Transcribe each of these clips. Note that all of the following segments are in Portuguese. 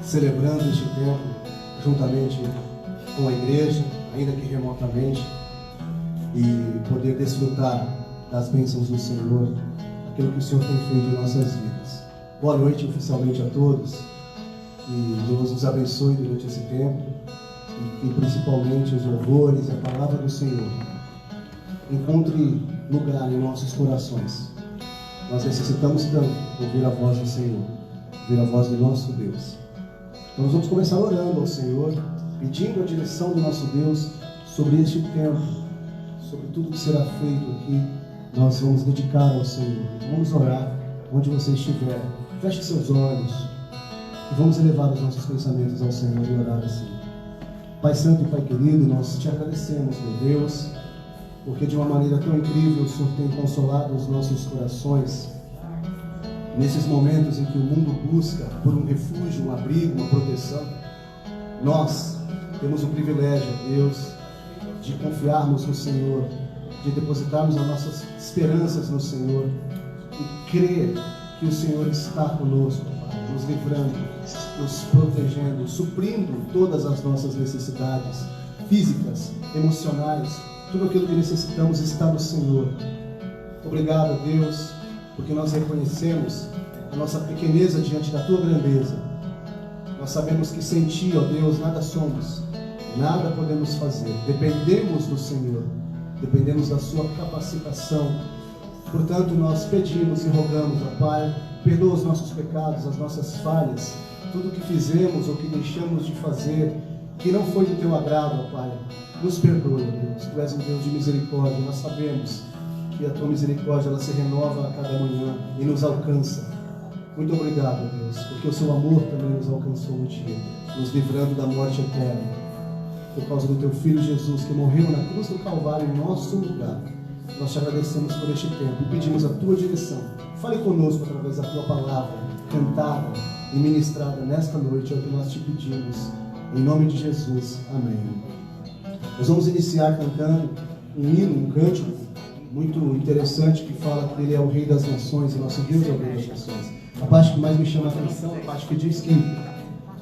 celebrando este tempo juntamente com a igreja, ainda que remotamente, e poder desfrutar das bênçãos do Senhor, aquilo que o Senhor tem feito em nossas vidas. Boa noite oficialmente a todos, e Deus nos abençoe durante esse tempo, e que principalmente os louvores e a palavra do Senhor encontre lugar em nossos corações. Nós necessitamos tanto ouvir a voz do Senhor, ouvir a voz do nosso Deus. Então nós vamos começar orando ao Senhor, pedindo a direção do nosso Deus sobre este tempo, sobre tudo que será feito aqui. Nós vamos dedicar ao Senhor. Então vamos orar onde você estiver. Feche seus olhos e vamos elevar os nossos pensamentos ao Senhor e orar assim. Pai Santo e Pai querido, nós te agradecemos, meu Deus, porque de uma maneira tão incrível o Senhor tem consolado os nossos corações nesses momentos em que o mundo busca por um refúgio, um abrigo, uma proteção. Nós temos o privilégio, Deus, de confiarmos no Senhor, de depositarmos as nossas esperanças no Senhor e crer que o Senhor está conosco, Pai, nos livrando, nos protegendo, suprindo todas as nossas necessidades físicas, emocionais. Tudo aquilo que necessitamos está no Senhor. Obrigado, Deus, porque nós reconhecemos a nossa pequeneza diante da Tua grandeza. Nós sabemos que sem Ti, ó Deus, nada somos, nada podemos fazer. Dependemos do Senhor, dependemos da Sua capacitação. Portanto, nós pedimos e rogamos, ó Pai, perdoa os nossos pecados, as nossas falhas, tudo que fizemos ou que deixamos de fazer, que não foi do Teu agrado, ó Pai. Nos perdoe, Deus. Tu és um Deus de misericórdia. Nós sabemos que a Tua misericórdia ela se renova a cada manhã e nos alcança. Muito obrigado, Deus, porque o Seu amor também nos alcançou um dia, nos livrando da morte eterna, por causa do Teu Filho Jesus, que morreu na cruz do Calvário em nosso lugar. Nós te agradecemos por este tempo e pedimos a Tua direção. Fale conosco através da Tua palavra, cantada e ministrada nesta noite, é o que nós te pedimos. Em nome de Jesus. Amém. Nós vamos iniciar cantando um hino, um cântico muito interessante que fala que Ele é o Rei das Nações e nosso Deus é o Rei das Nações. A parte que mais me chama a atenção é a parte que diz que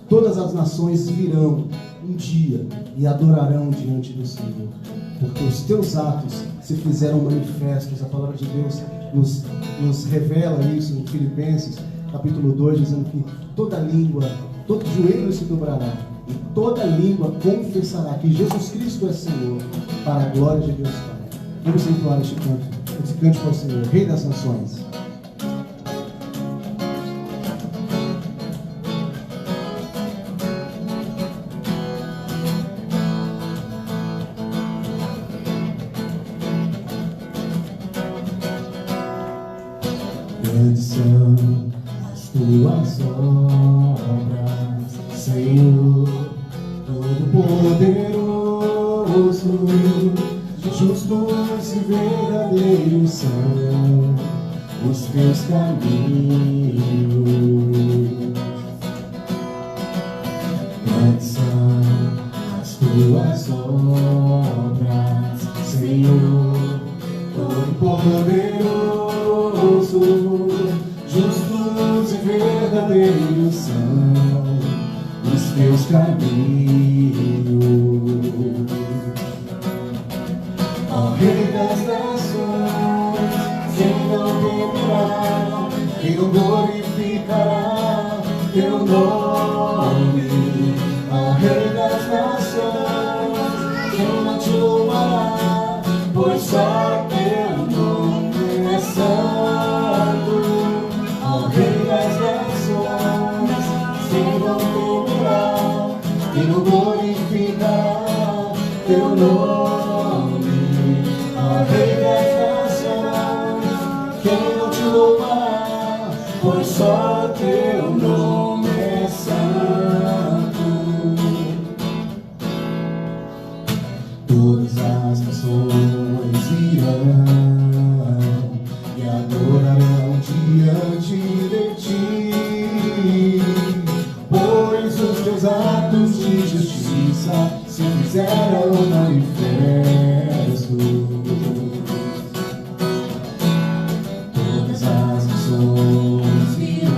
todas as nações virão um dia e adorarão diante do Senhor, porque os Teus atos se fizeram manifestos. A palavra de Deus nos revela isso em Filipenses capítulo 2, dizendo que toda língua, todo joelho se dobrará e toda língua confessará que Jesus Cristo é Senhor, para a glória de Deus Pai. Vamos entoar este cântico ao Senhor, Rei das Nações. Grandes são as Tuas obras, Senhor, Todo-Poderoso. Justos e verdadeiros são os Teus caminhos. Grandes são as Tuas obras, Senhor, Todo-Poderoso. Justos e verdadeiros são os Teus caminhos. Ó Rei das Nações, quem não temerá, quem não glorificará Teu nome. Ó Rei das Nações, quem não te louvará, pois só Teu nome é santo. Ó Rei das Nações, quem não temerá, quem não glorificará Teu nome. Rei das Nações, quem não te louvará, pois só Teu nome é santo. Todas as nações virão e adorarão diante de Ti, pois os Teus atos de justiça se fizeram manifestos. Todas as nações virão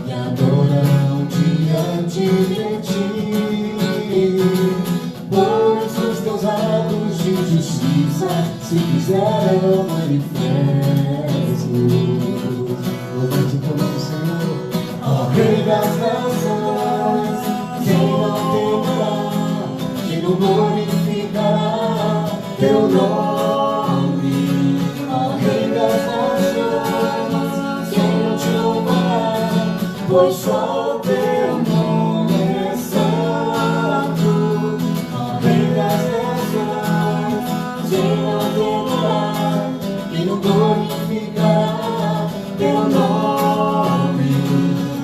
e adorarão das nações, quem não temerá, quem não glorificará teu nome, ó Rei das nações, quem não te louvará, pois só o teu nome é santo, ó Rei das nações, quem não temerá, quem não glorificará teu nome,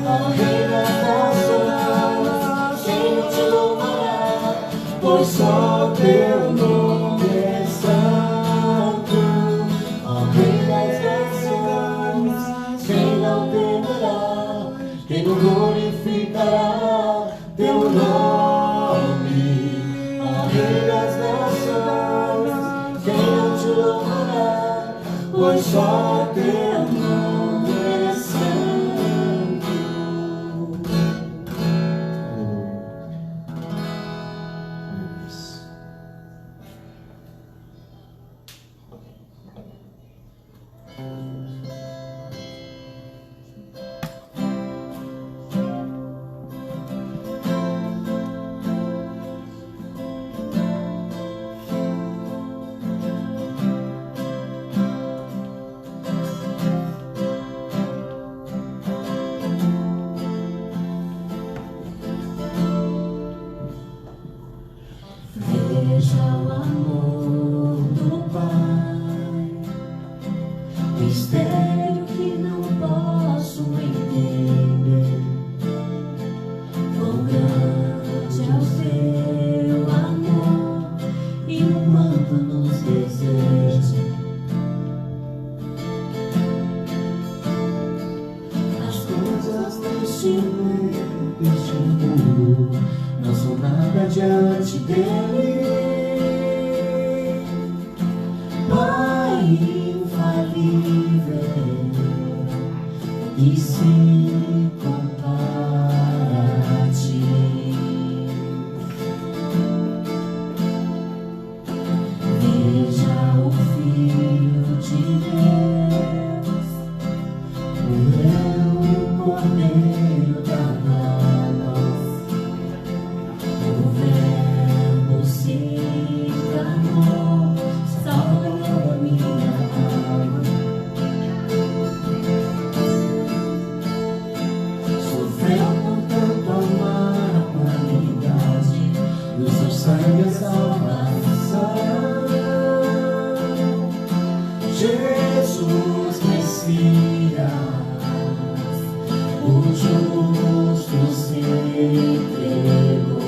ó Rei das nações, quem não te louvará, pois só teu nome é santo, ó Rei das nações, quem não temerá, quem não glorificará teu nome, ó Rei das nações, quem não te louvará, pois só teu nome é santo. Veja o amor do Pai, mistério que não posso entender. Quão grande é o seu amor e o quanto nos deseja. As coisas deste mundo não são nada diante dele. Pai infalível, e se compara a ti. Veja o Filho de Deus, o leão e o cordeiro da luz. O Verbo se encarnou, salvou a minha alma. Sofreu por tanto amar a humanidade, e o seu sangue é salvação. Jesus Messias, o justo se entregou.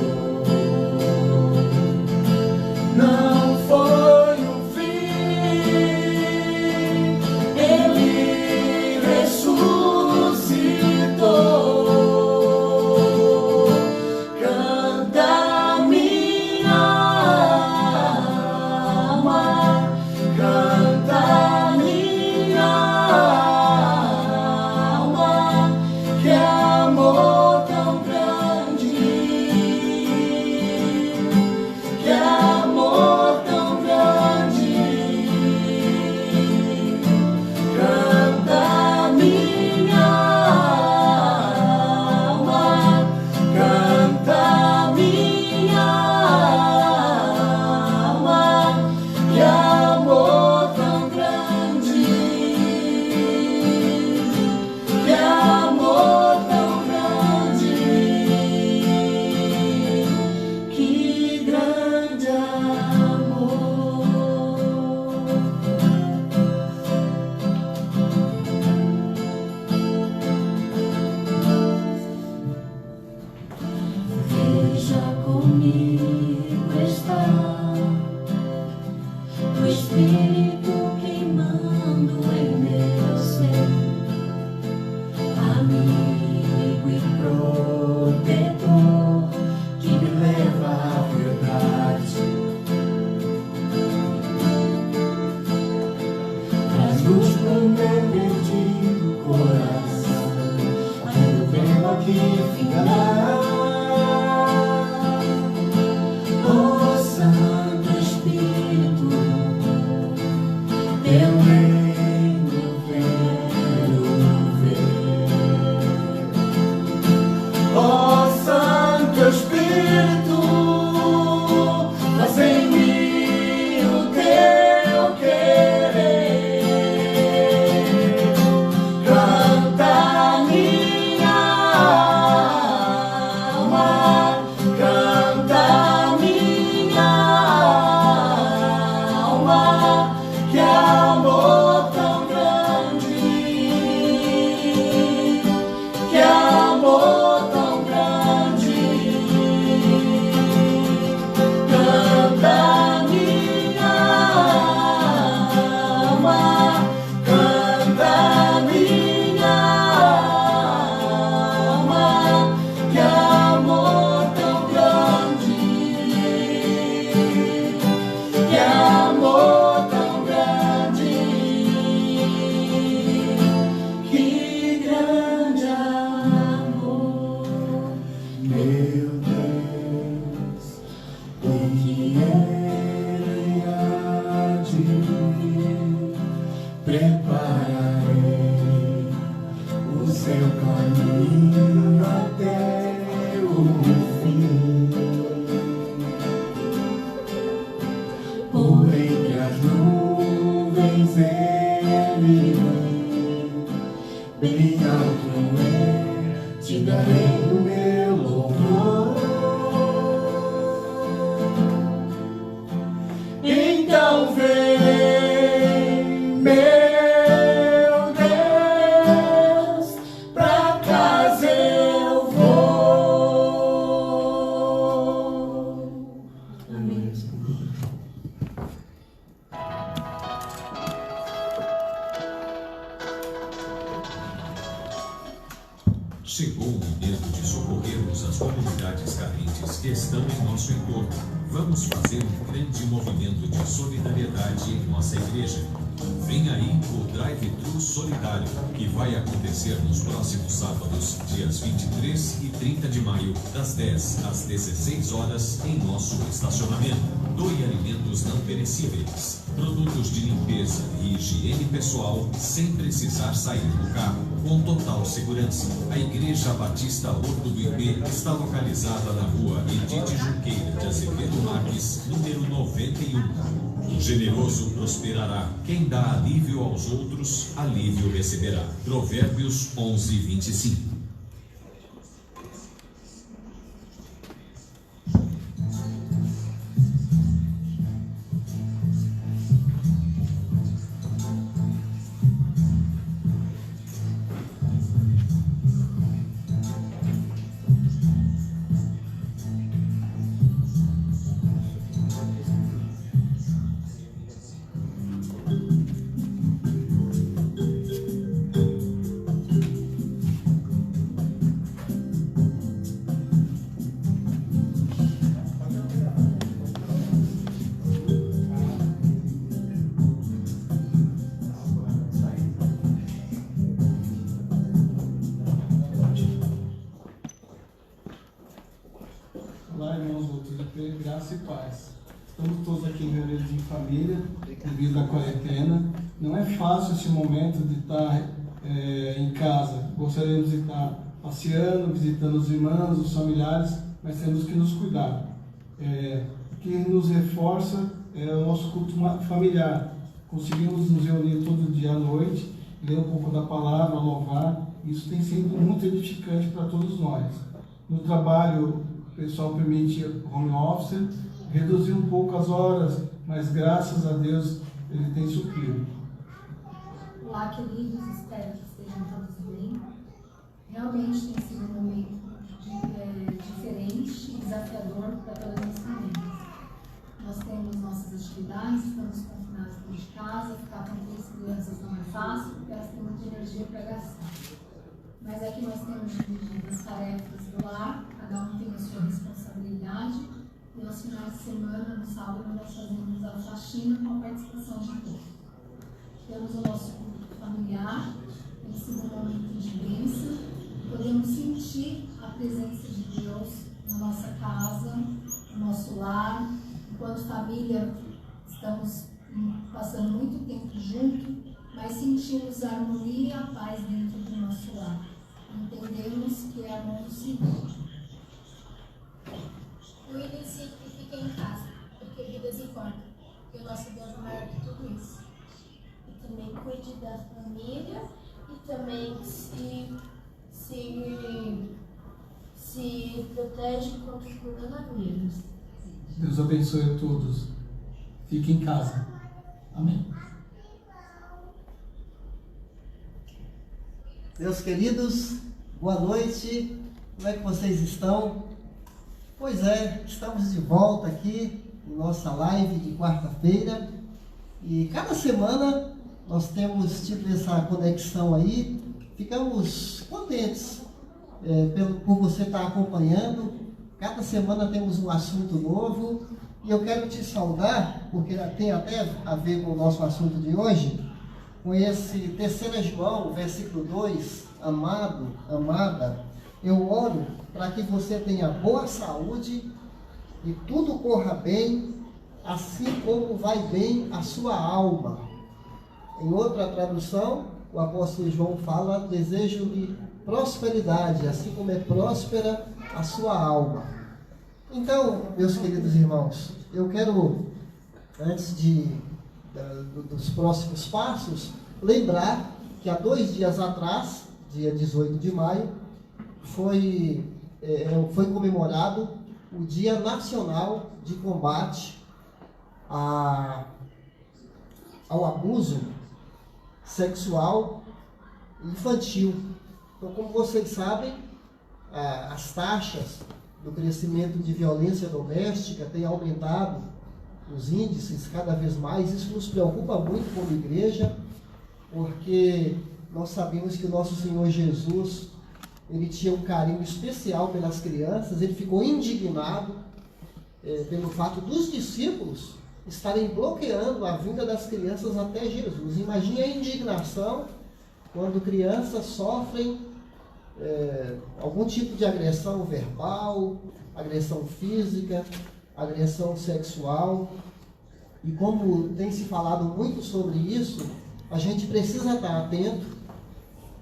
Não foi o fim, ele ressuscitou. Canta minha alma, canta minha alma, que amor tão grande, que amor tão grande. Canta minha alma, canta minha alma, que amor tão grande, que amor tão grande, que grande amor. Veja comigo está o Espírito queimando em meu ser, amigo e protetor que me leva à verdade. Traz luz pro meu perdido coração, aí o verbo aqui ficará. Oh Santo Espírito, teu reino eu quero ver. trarei o meu louvor. Então vem, meu Deus, pra casa eu vou. Amém. Chegou o momento de socorrermos as comunidades carentes que estão em nosso entorno. Vamos fazer um grande movimento de solidariedade em nossa igreja. Vem aí o Drive-Thru Solidário, que vai acontecer nos próximos sábados, dias 23 e 30 de maio, das 10 às 16 horas, em nosso estacionamento. Doe alimentos não perecíveis, produtos de limpeza e higiene pessoal, sem precisar sair do carro, com total segurança. A Igreja Batista Horto do IP está localizada na rua Edith Junqueira de Azevedo Marques, número 91. O generoso prosperará. Quem dá alívio aos outros, alívio receberá. Provérbios 11, 25. Olá, irmãos, outros de graça e paz. Estamos todos aqui reunidos em família, devido à quarentena. Não é fácil esse momento de estar em casa. Gostaríamos de estar passeando, visitando os irmãos, os familiares, mas temos que nos cuidar. O que nos reforça é o nosso culto familiar. Conseguimos nos reunir todo dia à noite, ler um pouco da palavra, louvar. Isso tem sido muito edificante para todos nós. No trabalho, o pessoal permite home office, reduzir um pouco as horas, mas graças a Deus ele tem suprido. Olá, queridos, espero que estejam todos bem. Realmente tem sido um momento diferente e desafiador para todas as famílias. Nós temos nossas atividades, estamos confinados dentro de casa, ficar com 3 crianças não é fácil, porque elas têm muita energia para gastar. Mas aqui nós temos dividido as tarefas do lar, cada um tem a sua responsabilidade, e aos finais de semana, no sábado, nós fazemos a faxina com a participação de todos. Temos o nosso culto familiar, tem sido um momento de bênção, podemos sentir a presença de Deus na nossa casa, no nosso lar. Enquanto família, estamos passando muito tempo junto, mas sentimos a harmonia e a paz dentro do nosso lar. Entendemos que é a mão do Senhor. Cuide-se e fique em casa, porque vidas importam, e o nosso Deus é maior que tudo isso. E também cuide da família e também se protege contra os coronavírus. Deus abençoe a todos. Fique em casa. Amém. Meus queridos, boa noite, como é que vocês estão? Pois é, estamos de volta aqui em nossa live de quarta-feira e cada semana nós temos tido essa conexão aí, ficamos contentes por você estar acompanhando. Cada semana temos um assunto novo e eu quero te saudar, porque tem até a ver com o nosso assunto de hoje, com esse 3 João, versículo 2, amado, amada, eu oro para que você tenha boa saúde e tudo corra bem, assim como vai bem a sua alma. Em outra tradução, o apóstolo João fala, desejo-lhe prosperidade, assim como é próspera a sua alma. Então, meus queridos irmãos, eu quero, antes dos próximos passos, lembrar que há 2 dias atrás, dia 18 de maio, foi comemorado o Dia Nacional de Combate ao abuso sexual infantil. Então, como vocês sabem, as taxas do crescimento de violência doméstica têm aumentado, os índices cada vez mais. Isso nos preocupa muito como igreja, porque nós sabemos que o nosso Senhor Jesus, ele tinha um carinho especial pelas crianças. Ele ficou indignado pelo fato dos discípulos estarem bloqueando a vinda das crianças até Jesus. Imagine a indignação quando crianças sofrem algum tipo de agressão verbal, agressão física, agressão sexual. E como tem se falado muito sobre isso, a gente precisa estar atento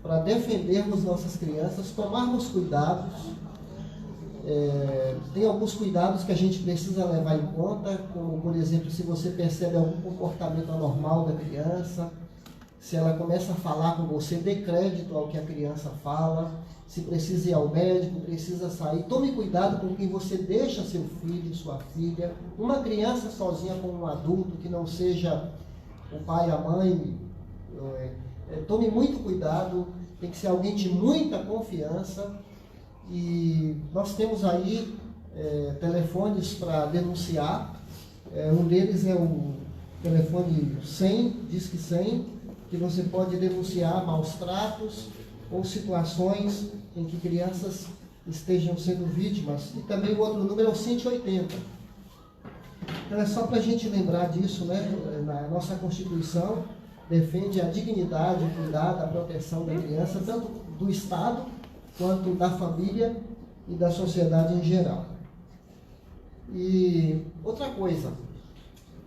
para defendermos nossas crianças, tomarmos cuidados. Tem alguns cuidados que a gente precisa levar em conta, como, por exemplo, se você percebe algum comportamento anormal da criança, se ela começa a falar com você, dê crédito ao que a criança fala. Se precisa ir ao médico, precisa sair, tome cuidado com quem você deixa seu filho, sua filha. Uma criança sozinha com um adulto que não seja o pai e a mãe, tome muito cuidado, tem que ser alguém de muita confiança. E nós temos aí telefones para denunciar. Um deles é o telefone 100, Disque 100, que você pode denunciar maus tratos ou situações em que crianças estejam sendo vítimas. E também o outro número é o 180. Então é só para a gente lembrar disso, né? Na nossa Constituição defende a dignidade, o cuidado, a proteção da criança, tanto do Estado quanto da família e da sociedade em geral. E outra coisa,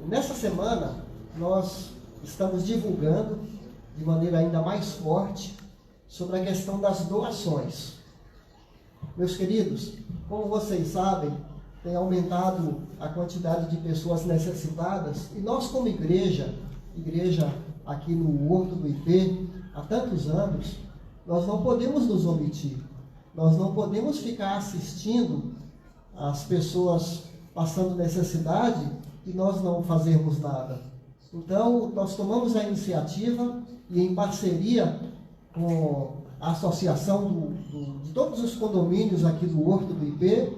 nessa semana nós estamos divulgando de maneira ainda mais forte sobre a questão das doações. Meus queridos, como vocês sabem, tem aumentado a quantidade de pessoas necessitadas, e nós como igreja aqui no Horto do IP, há tantos anos, nós não podemos nos omitir. Nós não podemos ficar assistindo as pessoas passando necessidade e nós não fazermos nada. Então, nós tomamos a iniciativa e, em parceria com a associação de todos os condomínios aqui do Horto do IP,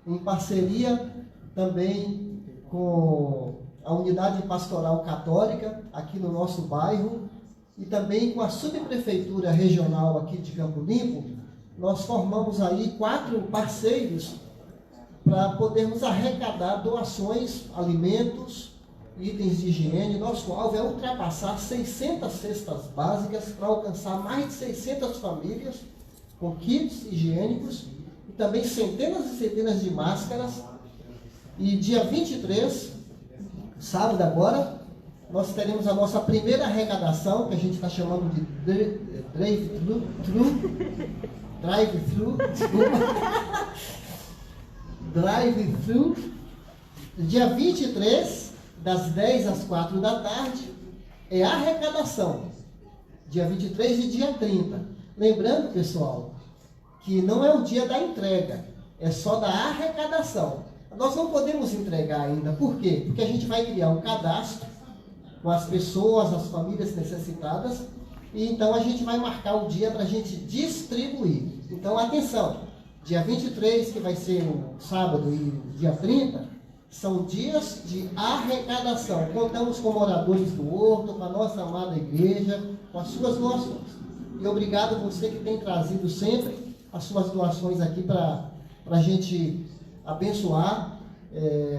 em parceria também com a Unidade Pastoral Católica aqui no nosso bairro e também com a Subprefeitura Regional aqui de Campo Limpo, nós formamos aí 4 parceiros para podermos arrecadar doações, alimentos, itens de higiene. Nosso alvo é ultrapassar 600 cestas básicas para alcançar mais de 600 famílias com kits higiênicos e também centenas e centenas de máscaras. E dia 23, sábado agora, nós teremos a nossa primeira arrecadação, que a gente está chamando de drive-thru, dia 23, das 10 às 4 da tarde, é arrecadação, dia 23 e dia 30. Lembrando, pessoal, que não é o dia da entrega, é só da arrecadação. Nós não podemos entregar ainda, por quê? Porque a gente vai criar um cadastro com as pessoas, as famílias necessitadas, e então a gente vai marcar o dia para a gente distribuir. Então, atenção, dia 23, que vai ser o sábado, e dia 30, são dias de arrecadação. Contamos com moradores do Horto, com a nossa amada igreja, com as suas doações. E obrigado a você que tem trazido sempre as suas doações aqui para a gente abençoar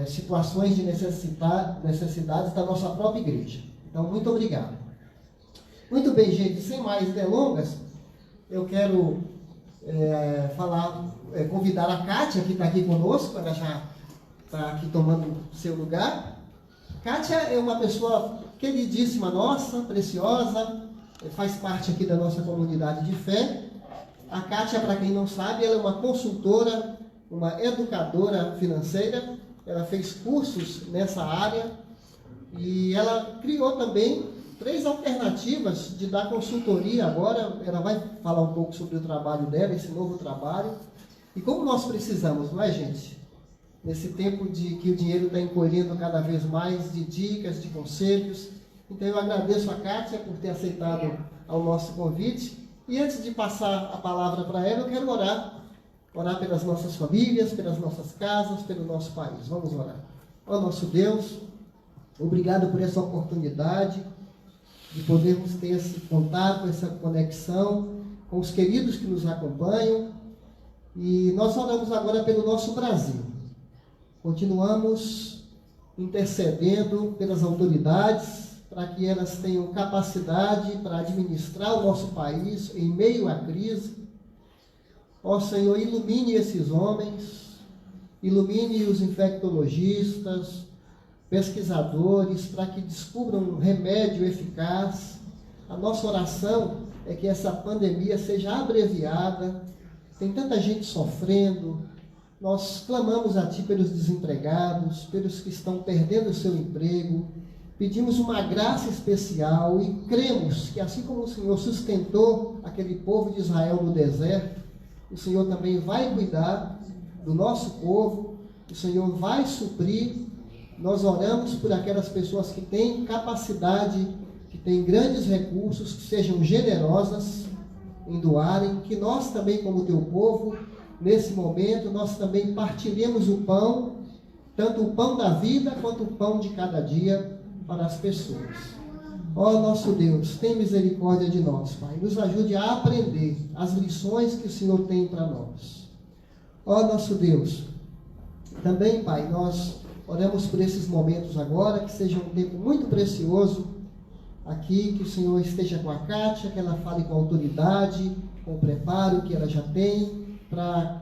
situações de necessidades da nossa própria igreja. Então, muito obrigado. Muito bem, gente, sem mais delongas, eu quero convidar a Kátia, que está aqui conosco, ela já está aqui tomando seu lugar. Kátia é uma pessoa queridíssima nossa, preciosa, faz parte aqui da nossa comunidade de fé. A Kátia, para quem não sabe, ela é uma consultora, uma educadora financeira. Ela fez cursos nessa área e ela criou também 3 alternativas de dar consultoria agora. Ela vai falar um pouco sobre o trabalho dela, esse novo trabalho. E como nós precisamos, não é, gente? Nesse tempo de que o dinheiro está encolhendo cada vez mais, de dicas, de conselhos. Então eu agradeço a Kátia por ter aceitado ao nosso convite. E antes de passar a palavra para ela, eu quero orar. Orar pelas nossas famílias, pelas nossas casas, pelo nosso país. Vamos orar. Ó nosso Deus, obrigado por essa oportunidade de podermos ter esse contato, essa conexão com os queridos que nos acompanham. E nós oramos agora pelo nosso Brasil. Continuamos intercedendo pelas autoridades para que elas tenham capacidade para administrar o nosso país em meio à crise. Ó Senhor, ilumine esses homens, ilumine os infectologistas, pesquisadores, para que descubram um remédio eficaz. A nossa oração é que essa pandemia seja abreviada. Tem tanta gente sofrendo. Nós clamamos a Ti pelos desempregados, pelos que estão perdendo o seu emprego. Pedimos uma graça especial e cremos que, assim como o Senhor sustentou aquele povo de Israel no deserto, o Senhor também vai cuidar do nosso povo, o Senhor vai suprir. Nós oramos por aquelas pessoas que têm capacidade, que têm grandes recursos, que sejam generosas em doarem, que nós também, como Teu povo, nesse momento, nós também partilhemos o pão, tanto o pão da vida, quanto o pão de cada dia para as pessoas. Ó nosso Deus, tem misericórdia de nós, Pai. Nos ajude a aprender as lições que o Senhor tem para nós. Ó nosso Deus, também, Pai, nós oramos por esses momentos agora, que seja um tempo muito precioso aqui, que o Senhor esteja com a Kátia, que ela fale com autoridade, com o preparo que ela já tem, para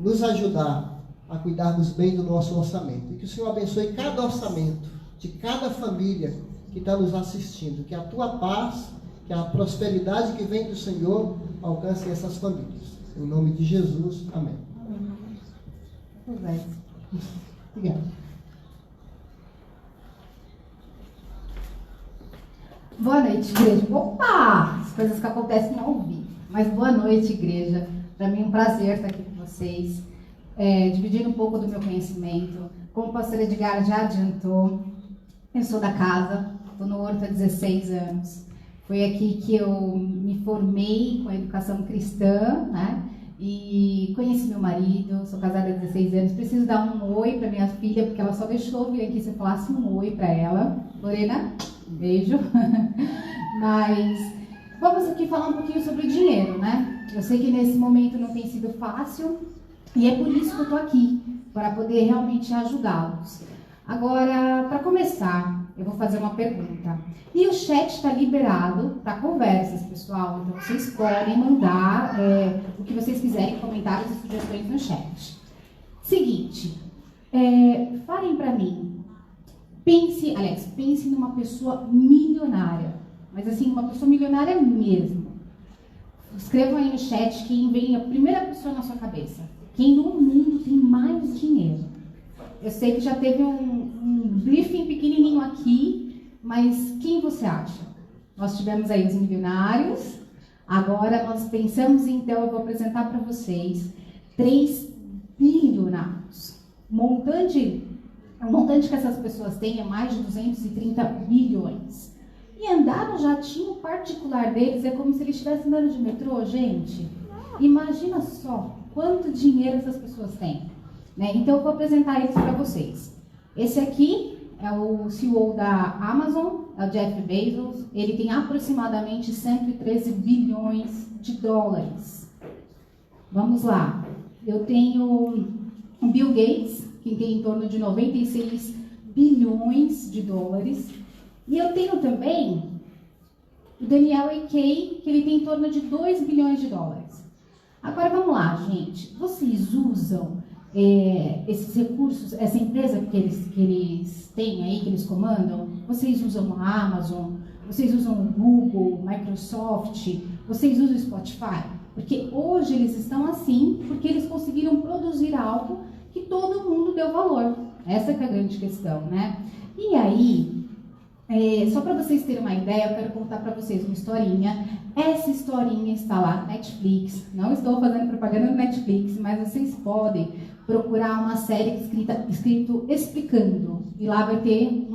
nos ajudar a cuidarmos bem do nosso orçamento. E que o Senhor abençoe cada orçamento de cada família que está nos assistindo, que a Tua paz, que a prosperidade que vem do Senhor alcance essas famílias. Em nome de Jesus, amém. Obrigada. Boa noite, igreja. Opa! As coisas que acontecem ao vivo. Mas boa noite, igreja. Para mim é um prazer estar aqui com vocês, dividindo um pouco do meu conhecimento. Como o pastor Edgar já adiantou, eu sou da casa. Estou no Horto há 16 anos. Foi aqui que eu me formei com a educação cristã, né? E conheci meu marido, sou casada há 16 anos. Preciso dar um oi para minha filha, porque ela só deixou vir aqui se eu falasse um oi para ela. Lorena, um beijo. Mas vamos aqui falar um pouquinho sobre dinheiro, né? Eu sei que nesse momento não tem sido fácil e é por isso que eu estou aqui, para poder realmente ajudá-los. Agora, para começar, eu vou fazer uma pergunta. E o chat está liberado para conversas, pessoal. Então, vocês podem mandar o que vocês quiserem, comentários e sugestões no chat. Seguinte, falem para mim. Pense numa pessoa milionária. Mas assim, uma pessoa milionária mesmo. Escrevam aí no chat quem vem a primeira pessoa na sua cabeça. Quem no mundo tem mais dinheiro. Eu sei que já teve um briefing pequenininho aqui, mas quem você acha? Nós tivemos aí os milionários, agora nós pensamos, então, eu vou apresentar para vocês 3 bilionários. O montante que essas pessoas têm é mais de 230 bilhões. E andar no jatinho particular deles é como se eles estivessem andando de metrô, gente. Imagina só quanto dinheiro essas pessoas têm. Né? Então, eu vou apresentar eles para vocês. Esse aqui é o CEO da Amazon, é o Jeff Bezos. Ele tem aproximadamente 113 bilhões de dólares. Vamos lá. Eu tenho o Bill Gates, que tem em torno de 96 bilhões de dólares. E eu tenho também o Daniel Ek, que ele tem em torno de 2 bilhões de dólares. Agora, vamos lá, gente. Vocês usam esses recursos, essa empresa que eles têm aí, que eles comandam? Vocês usam a Amazon, vocês usam o Google, Microsoft, vocês usam o Spotify? Porque hoje eles estão assim, porque eles conseguiram produzir algo que todo mundo deu valor. Essa que é a grande questão, né? E aí, Só para vocês terem uma ideia, eu quero contar para vocês uma historinha. Essa historinha está lá no Netflix. Não estou fazendo propaganda no Netflix, mas vocês podem procurar uma série escrito Explicando. E lá vai ter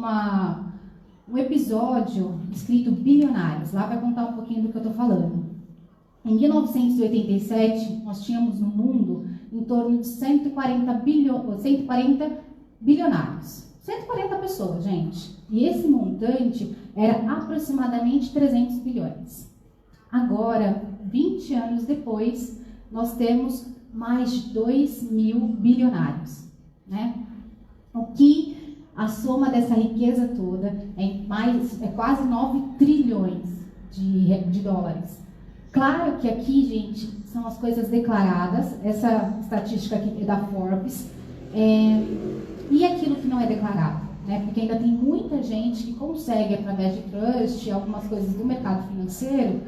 um episódio escrito Bilionários. Lá vai contar um pouquinho do que eu estou falando. Em 1987, nós tínhamos no mundo em torno de 140 bilionários. 140 pessoas, gente. E esse montante era aproximadamente 300 bilhões. Agora, 20 anos depois, nós temos mais de 2.000 bilionários, né? O que a soma dessa riqueza toda é quase 9 trilhões de dólares. Claro que aqui, gente, são as coisas declaradas. Essa estatística aqui é da Forbes. E aquilo que não é declarado, né? Porque ainda tem muita gente que consegue, através de trust, algumas coisas do mercado financeiro,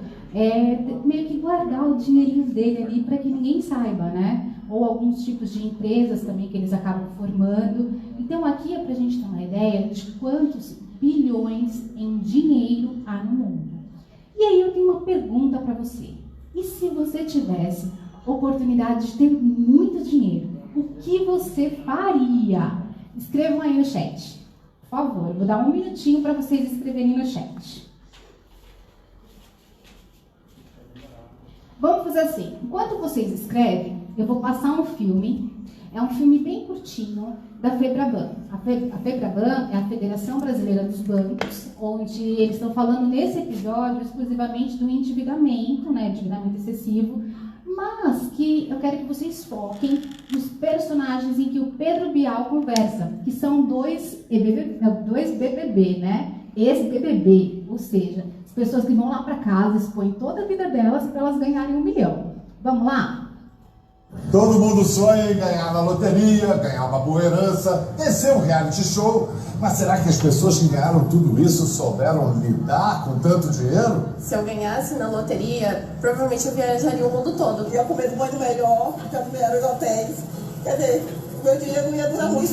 meio que guardar o dinheirinho dele ali para que ninguém saiba, né? Ou alguns tipos de empresas também que eles acabam formando. Então aqui é para a gente ter uma ideia de quantos bilhões em dinheiro há no mundo. E aí eu tenho uma pergunta para você. E se você tivesse oportunidade de ter muito dinheiro, o que você faria? Escrevam aí no chat, por favor. Eu vou dar 1 minutinho para vocês escreverem no chat. Vamos fazer assim. Enquanto vocês escrevem, eu vou passar um filme. É um filme bem curtinho da FEBRABAN. A FEBRABAN é a Federação Brasileira dos Bancos, onde eles estão falando nesse episódio exclusivamente do endividamento, né, endividamento excessivo, mas que eu quero que vocês foquem nos personagens em que o Pedro Bial conversa, que são dois BBB, né? Ex-BBB, ou seja, as pessoas que vão lá para casa expõem toda a vida delas para elas ganharem 1 milhão. Vamos lá? Todo mundo sonha em ganhar na loteria, ganhar uma boa herança, vencer um reality show. Mas será que as pessoas que ganharam tudo isso souberam lidar com tanto dinheiro? Se eu ganhasse na loteria, provavelmente eu viajaria o mundo todo. Eu ia comer muito melhor, ia comer nos hotéis. Quer dizer, meu dinheiro não ia durar muito.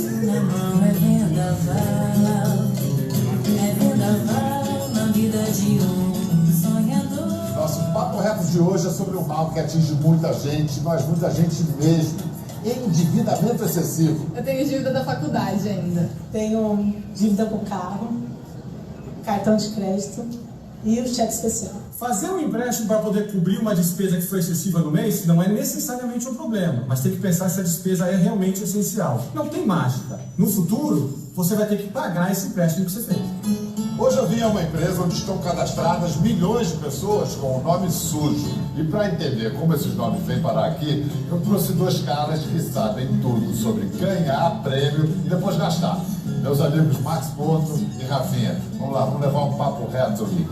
Na vida de um sonhador. Nosso papo reto de hoje é sobre um mal que atinge muita gente, mas muita gente mesmo. Endividamento excessivo. Eu tenho dívida da faculdade ainda. Tenho dívida com carro, cartão de crédito e o cheque especial. Fazer um empréstimo para poder cobrir uma despesa que foi excessiva no mês não é necessariamente um problema, mas tem que pensar se a despesa é realmente essencial. Não tem mágica. No futuro, você vai ter que pagar esse empréstimo que você fez. Hoje eu vim a uma empresa onde estão cadastradas milhões de pessoas com o nome sujo. E para entender como esses nomes vêm parar aqui, eu trouxe 2 caras que sabem tudo sobre ganhar prêmio e depois gastar. Meus amigos Max Porto e Rafinha. Vamos lá, vamos levar um papo reto ali.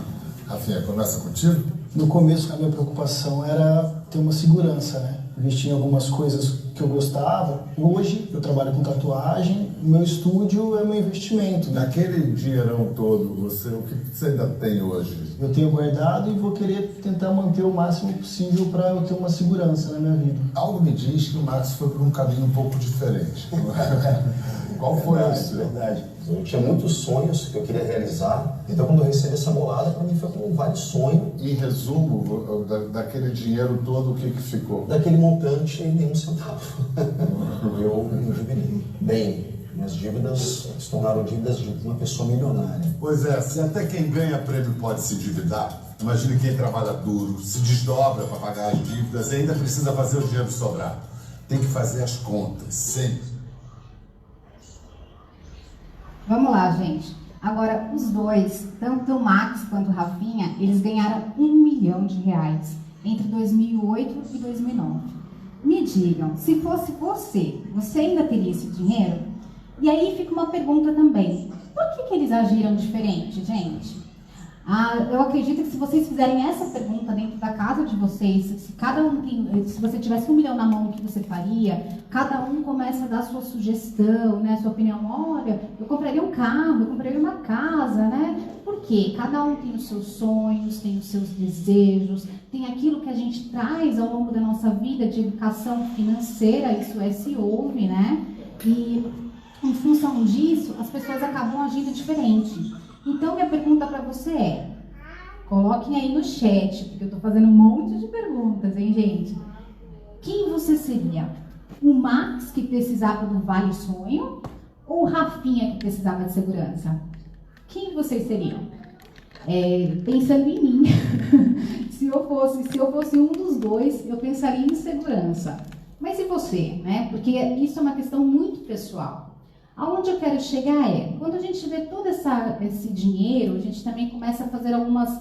Rafinha, começa contigo? No começo, a minha preocupação era ter uma segurança, né? Investir em algumas coisas que eu gostava. Hoje, eu trabalho com tatuagem, meu estúdio é meu investimento. Naquele dinheirão todo, o que você ainda tem hoje? Eu tenho guardado e vou querer tentar manter o máximo possível para eu ter uma segurança na minha vida. Algo me diz que o Max foi por um caminho um pouco diferente. Qual foi o seu? Verdade. Eu tinha muitos sonhos que eu queria realizar, então quando eu recebi essa bolada, para mim foi como vários sonhos. Em resumo, daquele dinheiro todo, o que ficou? Daquele montante, nenhum centavo. Eu me endividei. Bem, minhas dívidas se tornaram dívidas de uma pessoa milionária. Pois é, se até quem ganha prêmio pode se endividar, imagine quem trabalha duro, se desdobra para pagar as dívidas e ainda precisa fazer o dinheiro sobrar. Tem que fazer as contas, sempre. Vamos lá, gente. Agora, os dois, tanto o Max quanto o Rafinha, eles ganharam R$1 milhão entre 2008 e 2009. Me digam, se fosse você ainda teria esse dinheiro? E aí fica uma pergunta também. Por que eles agiram diferente, gente? Eu acredito que se vocês fizerem essa pergunta dentro da casa de vocês, se você tivesse R$1 milhão na mão, o que você faria? Cada um começa a dar sua sugestão, né, sua opinião. Olha, eu compraria um carro, eu compraria uma casa, né? Por quê? Cada um tem os seus sonhos, tem os seus desejos, tem aquilo que a gente traz ao longo da nossa vida de educação financeira, isso se ouve, né? E em função disso, as pessoas acabam agindo diferente. Então, minha pergunta para você é, coloquem aí no chat, porque eu estou fazendo um monte de perguntas, hein, gente? Quem você seria? O Max, que precisava do Vale Sonho, ou o Rafinha, que precisava de segurança? Quem vocês seriam? Pensando em mim, se eu fosse um dos dois, eu pensaria em segurança. Mas e você, né? Porque isso é uma questão muito pessoal. Aonde eu quero chegar quando a gente vê todo esse dinheiro, a gente também começa a fazer algumas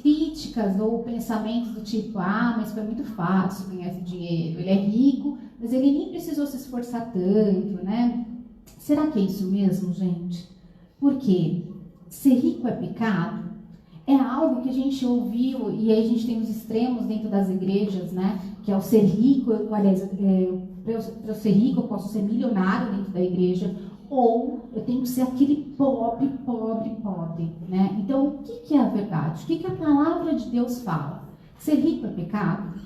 críticas ou pensamentos do tipo, mas foi muito fácil ganhar esse dinheiro, ele é rico, mas ele nem precisou se esforçar tanto, né? Será que é isso mesmo, gente? Porque ser rico é pecado? É algo que a gente ouviu, e aí a gente tem os extremos dentro das igrejas, né? Que é o ser rico, para eu ser rico, eu posso ser milionário dentro da igreja, ou eu tenho que ser aquele pobre, né? Então, o que é a verdade? O que a palavra de Deus fala? Ser rico é pecado?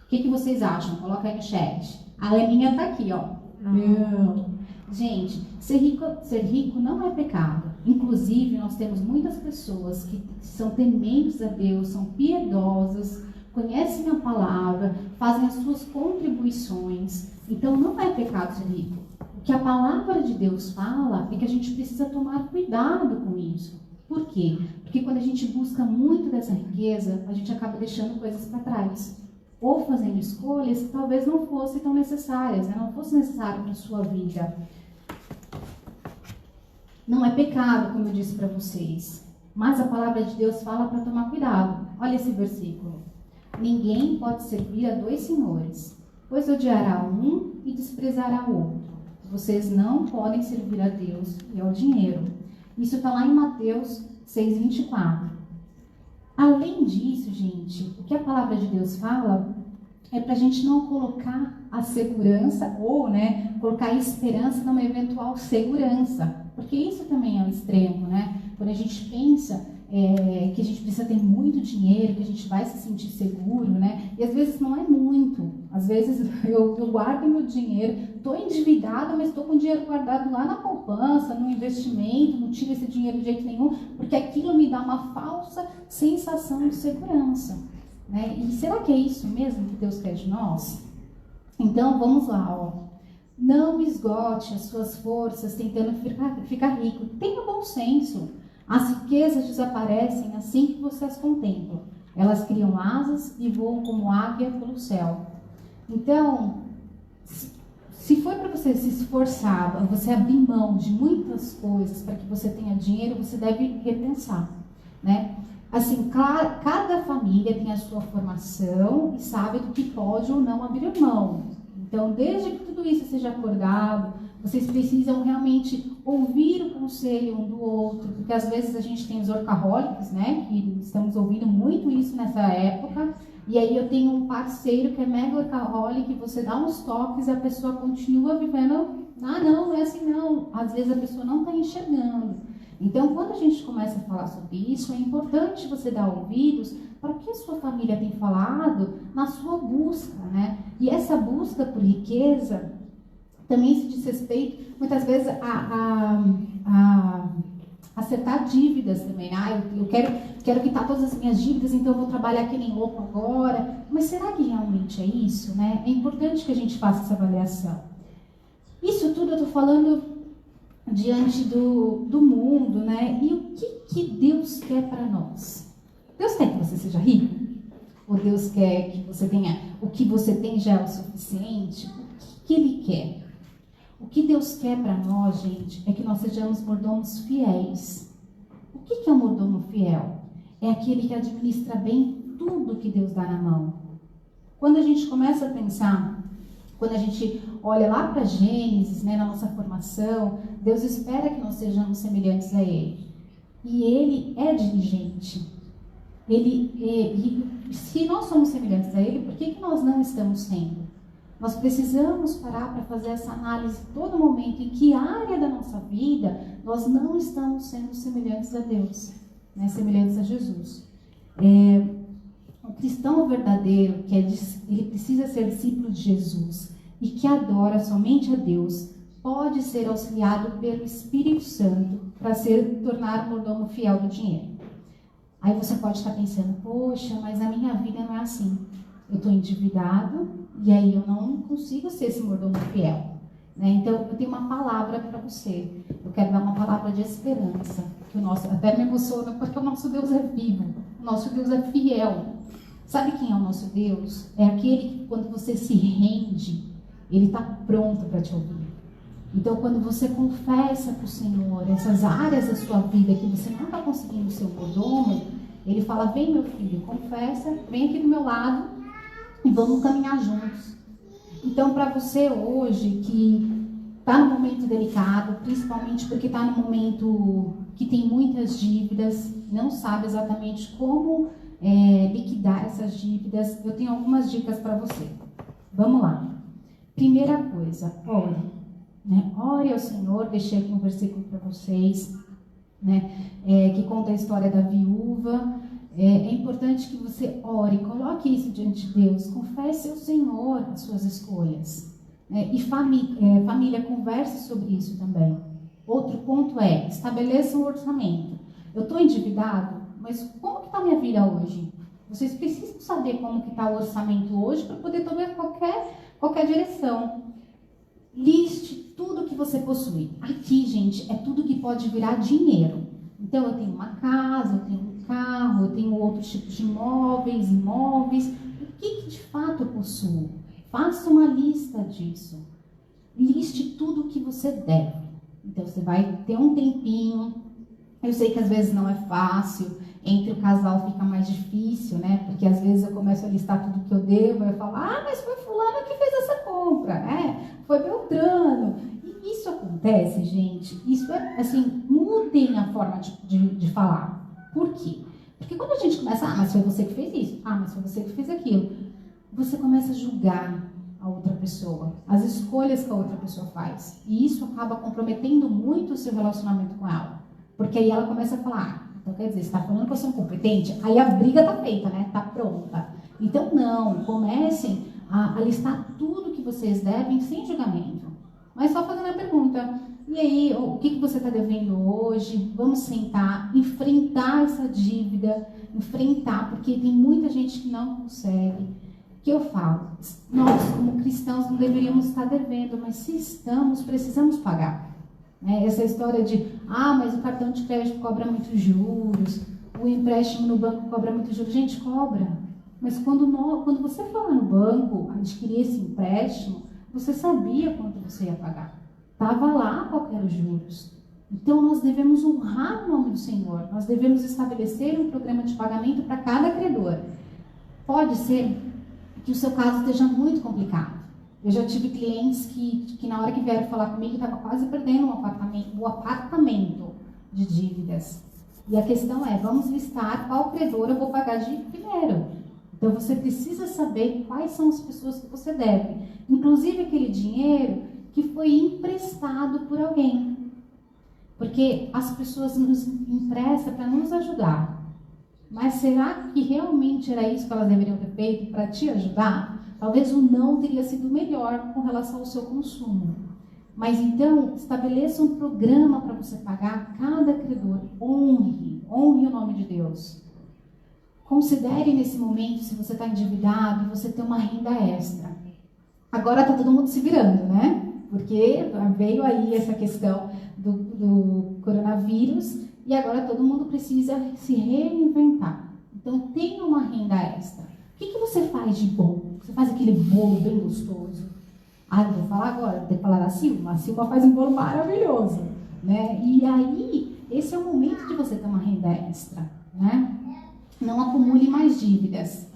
O que vocês acham? Coloca aí no chat. A Aninha tá aqui, ó. Não. Gente, ser rico não é pecado. Inclusive, nós temos muitas pessoas que são tementes a Deus, são piedosas, conhecem a palavra, fazem as suas contribuições. Então, não é pecado ser rico. O que a palavra de Deus fala é que a gente precisa tomar cuidado com isso. Por quê? Porque quando a gente busca muito dessa riqueza, a gente acaba deixando coisas para trás. Ou fazendo escolhas que talvez não fossem tão necessárias, né? Não fosse necessário para a sua vida. Não é pecado, como eu disse para vocês. Mas a palavra de Deus fala para tomar cuidado. Olha esse versículo. Ninguém pode servir a dois senhores, pois odiará um e desprezará o outro. Vocês não podem servir a Deus e ao dinheiro. Isso está lá em Mateus 6,24. Além disso, gente, o que a palavra de Deus fala é para a gente não colocar a segurança ou, colocar a esperança numa eventual segurança. Porque isso também é um extremo, né? Quando a gente pensa que a gente precisa ter muito dinheiro, que a gente vai se sentir seguro, né? E às vezes não é muito. Às vezes eu guardo meu dinheiro, estou endividada, mas estou com o dinheiro guardado lá na poupança, no investimento, não tiro esse dinheiro de jeito nenhum, porque aquilo me dá uma falsa sensação de segurança, né? E será que é isso mesmo que Deus quer de nós? Então vamos lá, ó. Não esgote as suas forças tentando ficar rico. Tenha bom senso. As riquezas desaparecem assim que você as contempla. Elas criam asas e voam como águia pelo céu. Então, se for para você se esforçar, você abrir mão de muitas coisas para que você tenha dinheiro, você deve repensar, né? Assim, claro, cada família tem a sua formação e sabe do que pode ou não abrir mão. Então, desde que tudo isso seja acordado, vocês precisam realmente ouvir o conselho um do outro, porque às vezes a gente tem os workaholics, né, que estamos ouvindo muito isso nessa época, e aí eu tenho um parceiro que é mega workaholic, você dá uns toques e a pessoa continua vivendo, não é assim não, às vezes a pessoa não está enxergando. Então, quando a gente começa a falar sobre isso, é importante você dar ouvidos para o que a sua família tem falado na sua busca, né? E essa busca por riqueza também se diz respeito, muitas vezes, a acertar dívidas também. Eu quero quitar todas as minhas dívidas, então eu vou trabalhar que nem louco agora. Mas será que realmente é isso, né? É importante que a gente faça essa avaliação. Isso tudo eu estou falando diante do mundo, né? E o que Deus quer para nós? Deus quer que você seja rico? Ou Deus quer que você tenha, o que você tem já é o suficiente? O que Ele quer? O que Deus quer para nós, gente, é que nós sejamos mordomos fiéis. O que é um mordomo fiel? É aquele que administra bem tudo que Deus dá na mão. Quando a gente começa a pensar, quando a gente olha lá para Gênesis, né, na nossa formação, Deus espera que nós sejamos semelhantes a Ele. E Ele é diligente. Se nós somos semelhantes a Ele, por que nós não estamos sendo? Nós precisamos parar para fazer essa análise todo momento, em que área da nossa vida nós não estamos sendo semelhantes a Deus, né, semelhantes a Jesus. O cristão verdadeiro, ele precisa ser discípulo de Jesus e que adora somente a Deus, pode ser auxiliado pelo Espírito Santo para tornar um mordomo fiel do dinheiro. Aí você pode estar pensando, poxa, mas a minha vida não é assim. Eu estou endividado e aí eu não consigo ser esse mordomo fiel. Né? Então, eu tenho uma palavra para você. Eu quero dar uma palavra de esperança. Que até me emociona porque o nosso Deus é vivo. O nosso Deus é fiel. Sabe quem é o nosso Deus? É aquele que, quando você se rende, Ele está pronto para te ouvir. Então, quando você confessa para o Senhor essas áreas da sua vida que você não está conseguindo ser o mordomo, Ele fala, vem meu filho, confessa, vem aqui do meu lado e vamos caminhar juntos. Então, para você hoje que está num momento delicado, principalmente porque está num momento que tem muitas dívidas, não sabe exatamente como liquidar essas dívidas, eu tenho algumas dicas para você. Vamos lá. Primeira coisa, ore. Né? Ore ao Senhor, deixei aqui um versículo para vocês, né? Que conta a história da viúva. É importante que você ore, coloque isso diante de Deus, confesse ao Senhor as suas escolhas. E família, converse sobre isso também. Outro ponto é, estabeleça um orçamento. Eu estou endividado, mas como que está a minha vida hoje? Vocês precisam saber como que está o orçamento hoje para poder tomar qualquer direção. Liste tudo que você possui. Aqui, gente, é tudo que pode virar dinheiro. Então, eu tenho uma casa, eu tenho um carro, eu tenho outros tipos de imóveis. O que de fato eu possuo? Faça uma lista disso. Liste tudo o que você deve. Então, você vai ter um tempinho. Eu sei que às vezes não é fácil. Entre o casal fica mais difícil, né? Porque às vezes eu começo a listar tudo que eu devo. Eu falo, mas foi fulano que fez essa compra, né? Foi Beltrano. E isso acontece, gente. Isso é, assim, mudem a forma de falar. Por quê? Porque quando a gente começa, mas foi você que fez isso. Mas foi você que fez aquilo. Você começa a julgar a outra pessoa. As escolhas que a outra pessoa faz. E isso acaba comprometendo muito o seu relacionamento com ela. Porque aí ela começa a falar, então quer dizer, você está falando que eu sou incompetente? Aí a briga está feita, né? Está pronta. Então não, comecem a listar tudo que vocês devem sem julgamento. Mas só fazendo a pergunta, e aí, o que você está devendo hoje? Vamos sentar, enfrentar essa dívida, porque tem muita gente que não consegue. Que eu falo, nós como cristãos não deveríamos estar devendo, mas se estamos, precisamos pagar. Essa história de, mas o cartão de crédito cobra muitos juros, o empréstimo no banco cobra muitos juros. Gente, cobra. Mas quando você for lá no banco adquirir esse empréstimo, você sabia quanto você ia pagar. Estava lá qual eram os juros. Então, nós devemos honrar o nome do Senhor. Nós devemos estabelecer um programa de pagamento para cada credor. Pode ser que o seu caso esteja muito complicado. Eu já tive clientes que na hora que vieram falar comigo, estavam quase perdendo o apartamento de dívidas. E a questão é, vamos listar qual credor eu vou pagar de primeiro. Então, você precisa saber quais são as pessoas que você deve. Inclusive, aquele dinheiro que foi emprestado por alguém. Porque as pessoas nos emprestam para nos ajudar. Mas será que realmente era isso que elas deveriam ter feito para te ajudar? Talvez o não teria sido melhor com relação ao seu consumo. Mas então, estabeleça um programa para você pagar cada credor. Honre o nome de Deus. Considere nesse momento, se você está endividado, você ter uma renda extra. Agora está todo mundo se virando, né? Porque veio aí essa questão do coronavírus e agora todo mundo precisa se reinventar. Então, tenha uma renda extra. O que você faz de bom? Você faz aquele bolo bem gostoso. Eu vou falar agora, vou ter que falar da Silma. A Silma faz um bolo maravilhoso, né? E aí, esse é o momento de você ter uma renda extra, né? Não acumule mais dívidas.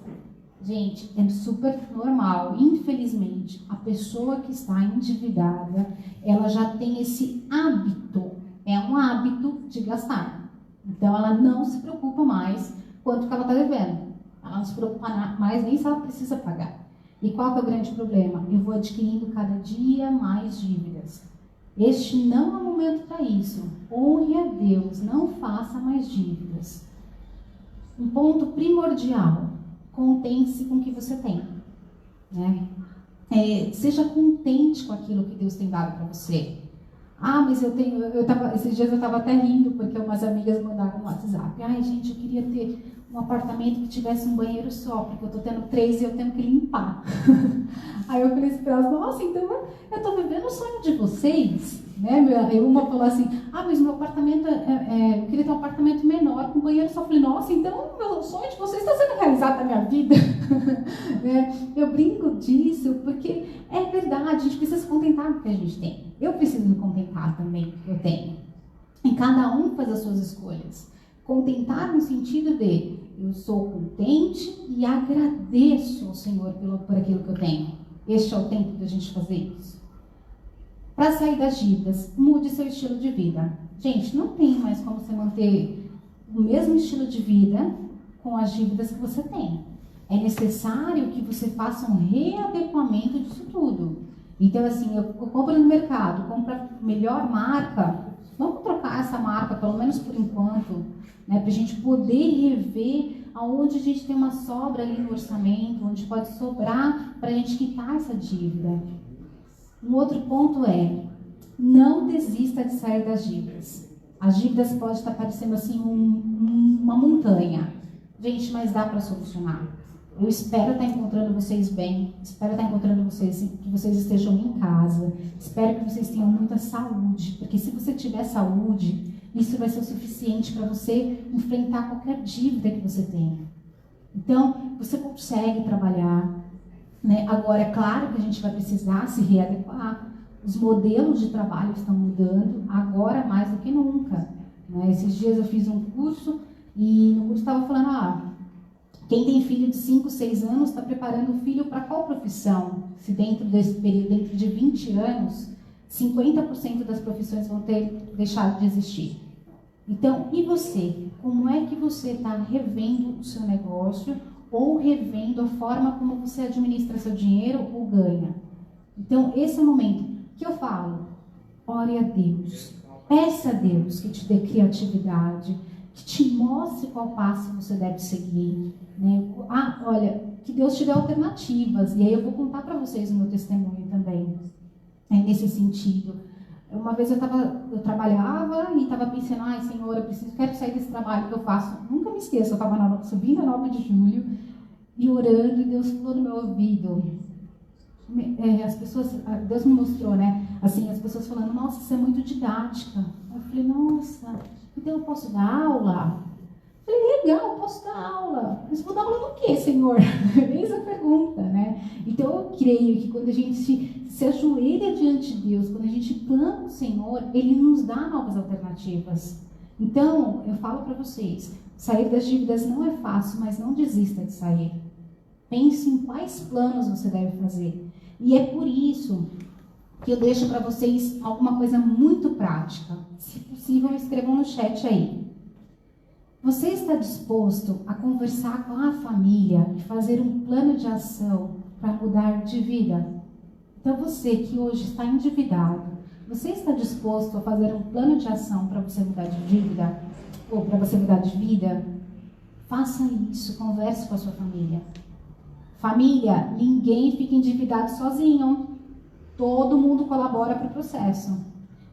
Gente, é super normal. Infelizmente, a pessoa que está endividada, ela já tem esse hábito. É um hábito de gastar. Então, ela não se preocupa mais quanto que ela está devendo. Ela não se preocupa mais nem se ela precisa pagar. E qual que é o grande problema? Eu vou adquirindo cada dia mais dívidas. Este não é o momento para isso. Honre a Deus, não faça mais dívidas. Um ponto primordial, contente-se com o que você tem. Né? seja contente com aquilo que Deus tem dado para você. Ah, mas esses dias eu estava até rindo, porque umas amigas mandaram no WhatsApp. Ai, gente, eu queria ter um apartamento que tivesse um banheiro só, porque eu estou tendo 3 e eu tenho que limpar. Aí eu falei para elas, nossa, então eu estou vivendo o sonho de vocês, né? Uma falou assim, ah, mas meu apartamento, eu queria ter um apartamento menor, com banheiro só. Eu falei, nossa, então o sonho de vocês está sendo realizado na minha vida. Eu brinco disso, porque é verdade, a gente precisa se contentar com o que a gente tem. Eu preciso me contentar também com o que eu tenho. E cada um faz as suas escolhas. Contentar no sentido de, eu sou contente e agradeço ao Senhor por aquilo que eu tenho. Este é o tempo da gente fazer isso. Para sair das dívidas, mude seu estilo de vida. Gente, não tem mais como você manter o mesmo estilo de vida com as dívidas que você tem. É necessário que você faça um readequamento disso tudo. Então, assim, eu compro no mercado, compro a melhor marca, vamos trocar essa marca, pelo menos por enquanto, né, para a gente poder rever aonde a gente tem uma sobra ali no orçamento, onde pode sobrar para a gente quitar essa dívida. Um outro ponto é, não desista de sair das dívidas. As dívidas podem estar parecendo assim uma montanha. Gente, mas dá para solucionar. Eu espero estar encontrando vocês bem, espero estar encontrando vocês, que vocês estejam em casa, espero que vocês tenham muita saúde, porque se você tiver saúde, isso vai ser o suficiente para você enfrentar qualquer dívida que você tenha. Então, você consegue trabalhar, né? Agora, é claro que a gente vai precisar se readequar. Os modelos de trabalho estão mudando, agora mais do que nunca, né? Esses dias eu fiz um curso e no curso estava falando, quem tem filho de 5, 6 anos está preparando o filho para qual profissão? Se dentro desse período, dentro de 20 anos, 50% das profissões vão ter deixado de existir. Então, e você? Como é que você está revendo o seu negócio ou revendo a forma como você administra seu dinheiro ou ganha? Então, esse é o momento que eu falo. Ore a Deus. Peça a Deus que te dê criatividade, que te mostre qual passo você deve seguir, né? Olha, que Deus te dê alternativas, e aí eu vou contar para vocês o meu testemunho também, nesse sentido. Uma vez eu trabalhava e estava pensando, Senhor, quero sair desse trabalho que eu faço. Nunca me esqueço, eu estava subindo a 9 de julho e orando, e Deus falou no meu ouvido. Deus me mostrou, né? Assim, as pessoas falando, nossa, você é muito didática. Eu falei, nossa, então eu posso dar aula? Eu falei, legal, eu posso dar aula. Mas vou dar aula do quê, Senhor? Eis a pergunta, né? Então eu creio que quando a gente se ajoelha diante de Deus, quando a gente clama o Senhor, Ele nos dá novas alternativas. Então, eu falo para vocês, sair das dívidas não é fácil, mas não desista de sair. Pense em quais planos você deve fazer. E é por isso que eu deixo para vocês alguma coisa muito prática. Se possível, escrevam no chat aí. Você está disposto a conversar com a família e fazer um plano de ação para mudar de vida? Então você que hoje está endividado, você está disposto a fazer um plano de ação para você mudar de dívida? Ou para você mudar de vida? Faça isso, converse com a sua família. Família, ninguém fica endividado sozinho. Todo mundo colabora para o processo.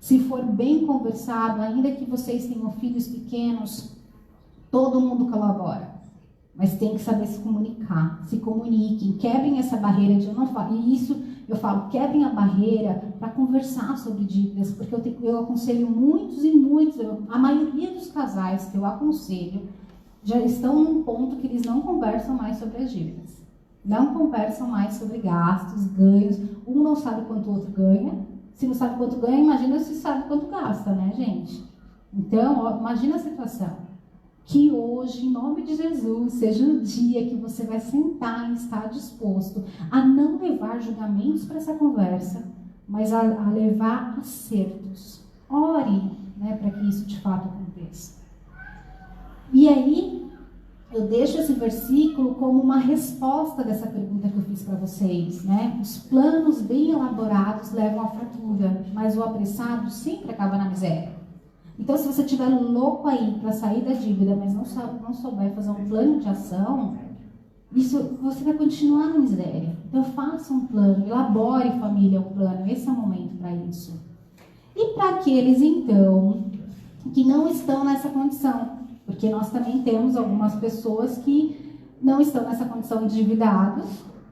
Se for bem conversado, ainda que vocês tenham filhos pequenos, todo mundo colabora. Mas tem que saber se comunicar. Se comuniquem, quebrem essa barreira de eu não falo. E isso eu falo, quebrem a barreira para conversar sobre dívidas, porque eu aconselho muitos e muitos, a maioria dos casais que eu aconselho já estão num ponto que eles não conversam mais sobre as dívidas. Não conversam mais sobre gastos, ganhos. Um não sabe quanto o outro ganha. Se não sabe quanto ganha, imagina se sabe quanto gasta, né, gente? Então, imagina a situação. Que hoje, em nome de Jesus, seja um dia que você vai sentar e estar disposto a não levar julgamentos para essa conversa, mas a levar acertos. Ore, né, para que isso de fato aconteça. E aí, eu deixo esse versículo como uma resposta dessa pergunta que eu fiz para vocês, né? Os planos bem elaborados levam à fartura, mas o apressado sempre acaba na miséria. Então, se você estiver louco aí para sair da dívida, mas não souber fazer um plano de ação, isso você vai continuar na miséria. Então faça um plano, elabore família um plano, esse é o momento para isso. E para aqueles então que não estão nessa condição, porque nós também temos algumas pessoas que não estão nessa condição de endividados,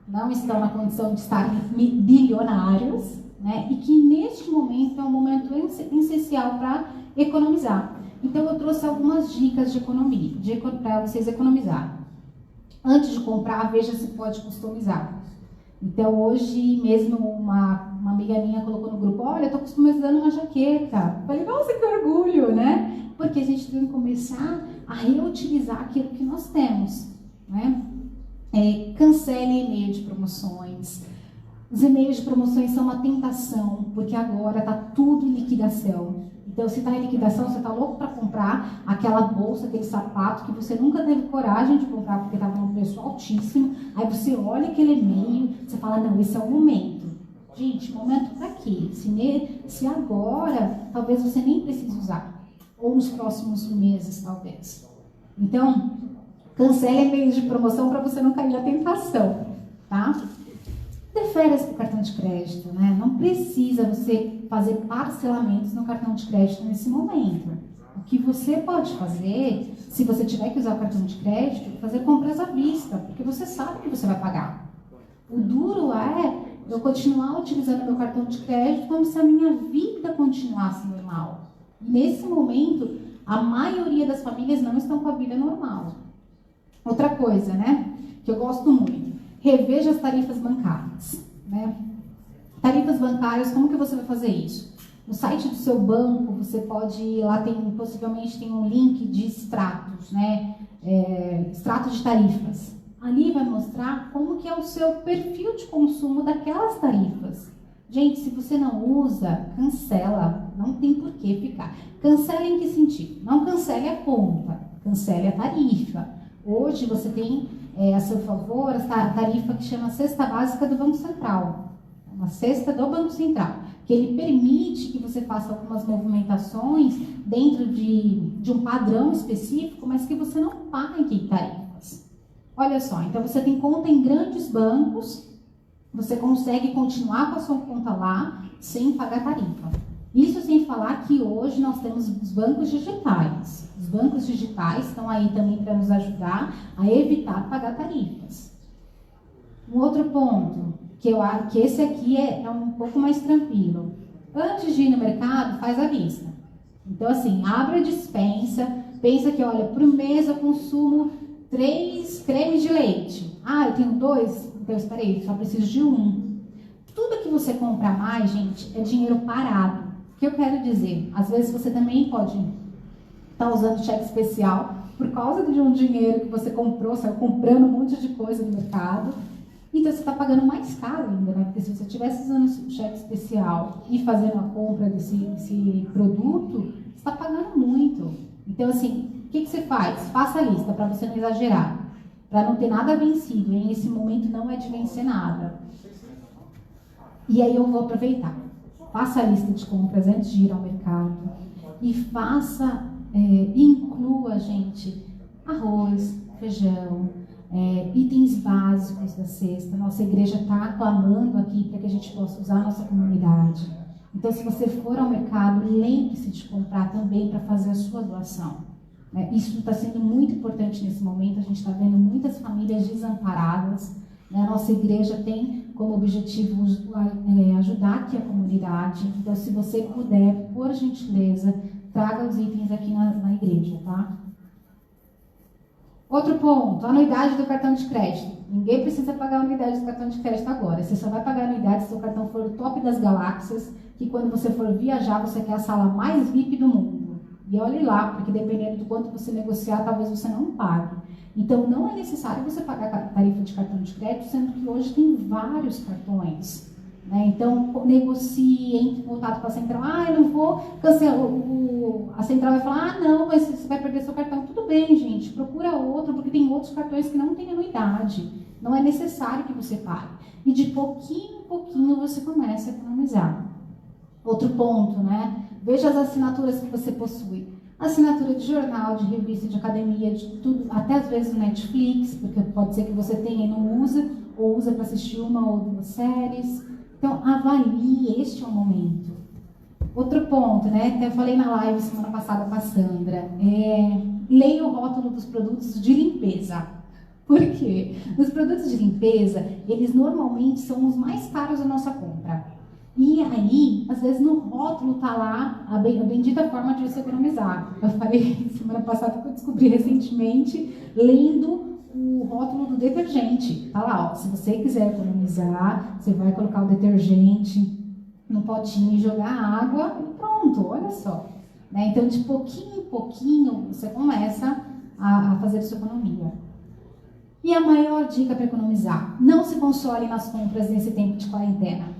não estão na condição de estarem bilionários, né? E que neste momento é um momento essencial para economizar. Então eu trouxe algumas dicas de economia, para vocês economizarem. Antes de comprar, veja se pode customizar. Então hoje mesmo uma amiga minha colocou no grupo, olha, eu estou customizando uma jaqueta. Eu falei, nossa, que orgulho, né? Porque a gente tem que começar a reutilizar aquilo que nós temos, né? Cancele e-mail de promoções. Os e-mails de promoções são uma tentação, porque agora está tudo em liquidação. Então, se está em liquidação, você está louco para comprar aquela bolsa, aquele sapato que você nunca teve coragem de comprar porque estava num preço altíssimo. Aí você olha aquele e-mail, você fala, não, esse é o momento. Gente, momento para quê? Se agora, talvez você nem precise usar. Ou nos próximos meses, talvez. Então, cancele e-mails de promoção para você não cair na tentação, tá? Dê férias para o cartão de crédito, né? Não precisa você fazer parcelamentos no cartão de crédito nesse momento. O que você pode fazer, se você tiver que usar o cartão de crédito, é fazer compras à vista, porque você sabe que você vai pagar. O duro é eu continuar utilizando meu cartão de crédito como se a minha vida continuasse normal. E nesse momento, a maioria das famílias não estão com a vida normal. Outra coisa, né, que eu gosto muito, reveja as tarifas bancárias, né? Tarifas bancárias, como que você vai fazer isso? No site do seu banco, você pode ir lá, possivelmente tem um link de extratos, né? Extrato de tarifas. Ali vai mostrar como que é o seu perfil de consumo daquelas tarifas. Gente, se você não usa, cancela, não tem por que ficar. Cancela em que sentido? Não cancele a conta, cancele a tarifa. Hoje você tem a seu favor a tarifa que chama Cesta Básica do Banco Central. Uma cesta do Banco Central, que ele permite que você faça algumas movimentações dentro de um padrão específico, mas que você não pague tarifas. Olha só, então você tem conta em grandes bancos, você consegue continuar com a sua conta lá sem pagar tarifa. Isso sem falar que hoje nós temos os bancos digitais. Os bancos digitais estão aí também para nos ajudar a evitar pagar tarifas. Um outro ponto, que eu acho que esse aqui é um pouco mais tranquilo. Antes de ir no mercado, faz a lista. Então, assim, abre a despensa, pensa que, olha, por mês eu consumo 3 cremes de leite. Ah, eu tenho 2? Então, espera aí, só preciso de 1. Tudo que você comprar mais, gente, é dinheiro parado. O que eu quero dizer? Às vezes você também pode estar usando cheque especial por causa de um dinheiro que você comprou, saiu comprando um monte de coisa no mercado. Então você está pagando mais caro ainda, né? Porque se você estivesse usando o cheque especial e fazendo a compra desse produto, você está pagando muito. Então, assim, o que você faz? Faça a lista para você não exagerar, para não ter nada vencido. E esse momento não é de vencer nada. E aí eu vou aproveitar. Faça a lista de compras antes de ir ao mercado e inclua, gente, arroz, feijão, itens básicos da cesta. Nossa igreja está clamando aqui para que a gente possa usar a nossa comunidade. Então, se você for ao mercado, lembre-se de comprar também para fazer a sua doação. Isso está sendo muito importante nesse momento. A gente está vendo muitas famílias desamparadas. A nossa igreja tem como objetivo ajudar aqui a comunidade. Então, se você puder, por gentileza, traga os itens aqui na igreja, tá? Outro ponto, anuidade do cartão de crédito. Ninguém precisa pagar a anuidade do cartão de crédito agora. Você só vai pagar a anuidade se o seu cartão for o top das galáxias, que quando você for viajar, você quer a sala mais VIP do mundo. E olhe lá, porque dependendo do quanto você negociar, talvez você não pague. Então, não é necessário você pagar a tarifa de cartão de crédito, sendo que hoje tem vários cartões. Né? Então, negocie, entre em contato com a central. Ah, eu não vou cancelar. A central vai falar, ah, não, mas você vai perder seu cartão. Tudo bem, gente, procura outro, porque tem outros cartões que não têm anuidade. Não é necessário que você pague. E de pouquinho em pouquinho você começa a economizar. Outro ponto, né? Veja as assinaturas que você possui. Assinatura de jornal, de revista, de academia, de tudo, até às vezes o Netflix, porque pode ser que você tenha e não usa, ou usa para assistir uma ou duas séries. Então, avalie, este é o momento. Outro ponto, né? Até eu falei na live semana passada com a Sandra. Leia o rótulo dos produtos de limpeza. Por quê? Os produtos de limpeza, eles normalmente são os mais caros da nossa compra. E aí, às vezes no rótulo tá lá a bendita forma de você economizar. Eu falei semana passada que eu descobri recentemente, lendo o rótulo do detergente. Tá lá, ó, se você quiser economizar, você vai colocar o detergente no potinho e jogar água e pronto, olha só. Né? Então, de pouquinho em pouquinho, você começa a fazer sua economia. E a maior dica para economizar: não se console nas compras nesse tempo de quarentena.